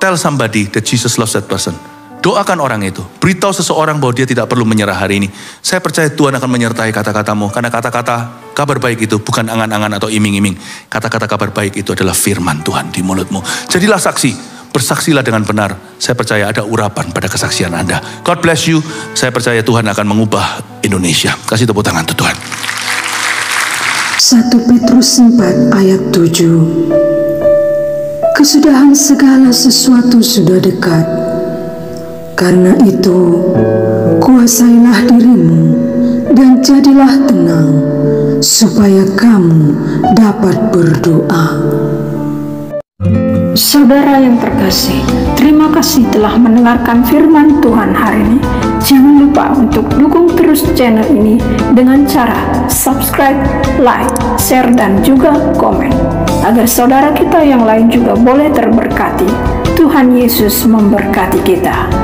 Tell somebody that Jesus loves that person. Doakan orang itu. Beritahu seseorang bahwa dia tidak perlu menyerah hari ini. Saya percaya Tuhan akan menyertai kata-katamu. Karena kata-kata kabar baik itu bukan angan-angan atau iming-iming. Kata-kata kabar baik itu adalah firman Tuhan di mulutmu. Jadilah saksi. Bersaksilah dengan benar. Saya percaya ada urapan pada kesaksian Anda. God bless you. Saya percaya Tuhan akan mengubah Indonesia. Kasih tepuk tangan untuk Tuhan. 1 Petrus 4 ayat 7. Kesudahan segala sesuatu sudah dekat. Karena itu, kuasailah dirimu dan jadilah tenang, supaya kamu dapat berdoa. Saudara yang terkasih, terima kasih telah mendengarkan firman Tuhan hari ini. Jangan lupa untuk dukung terus channel ini dengan cara subscribe, like, share, dan juga komen. Agar saudara kita yang lain juga boleh terberkati. Tuhan Yesus memberkati kita.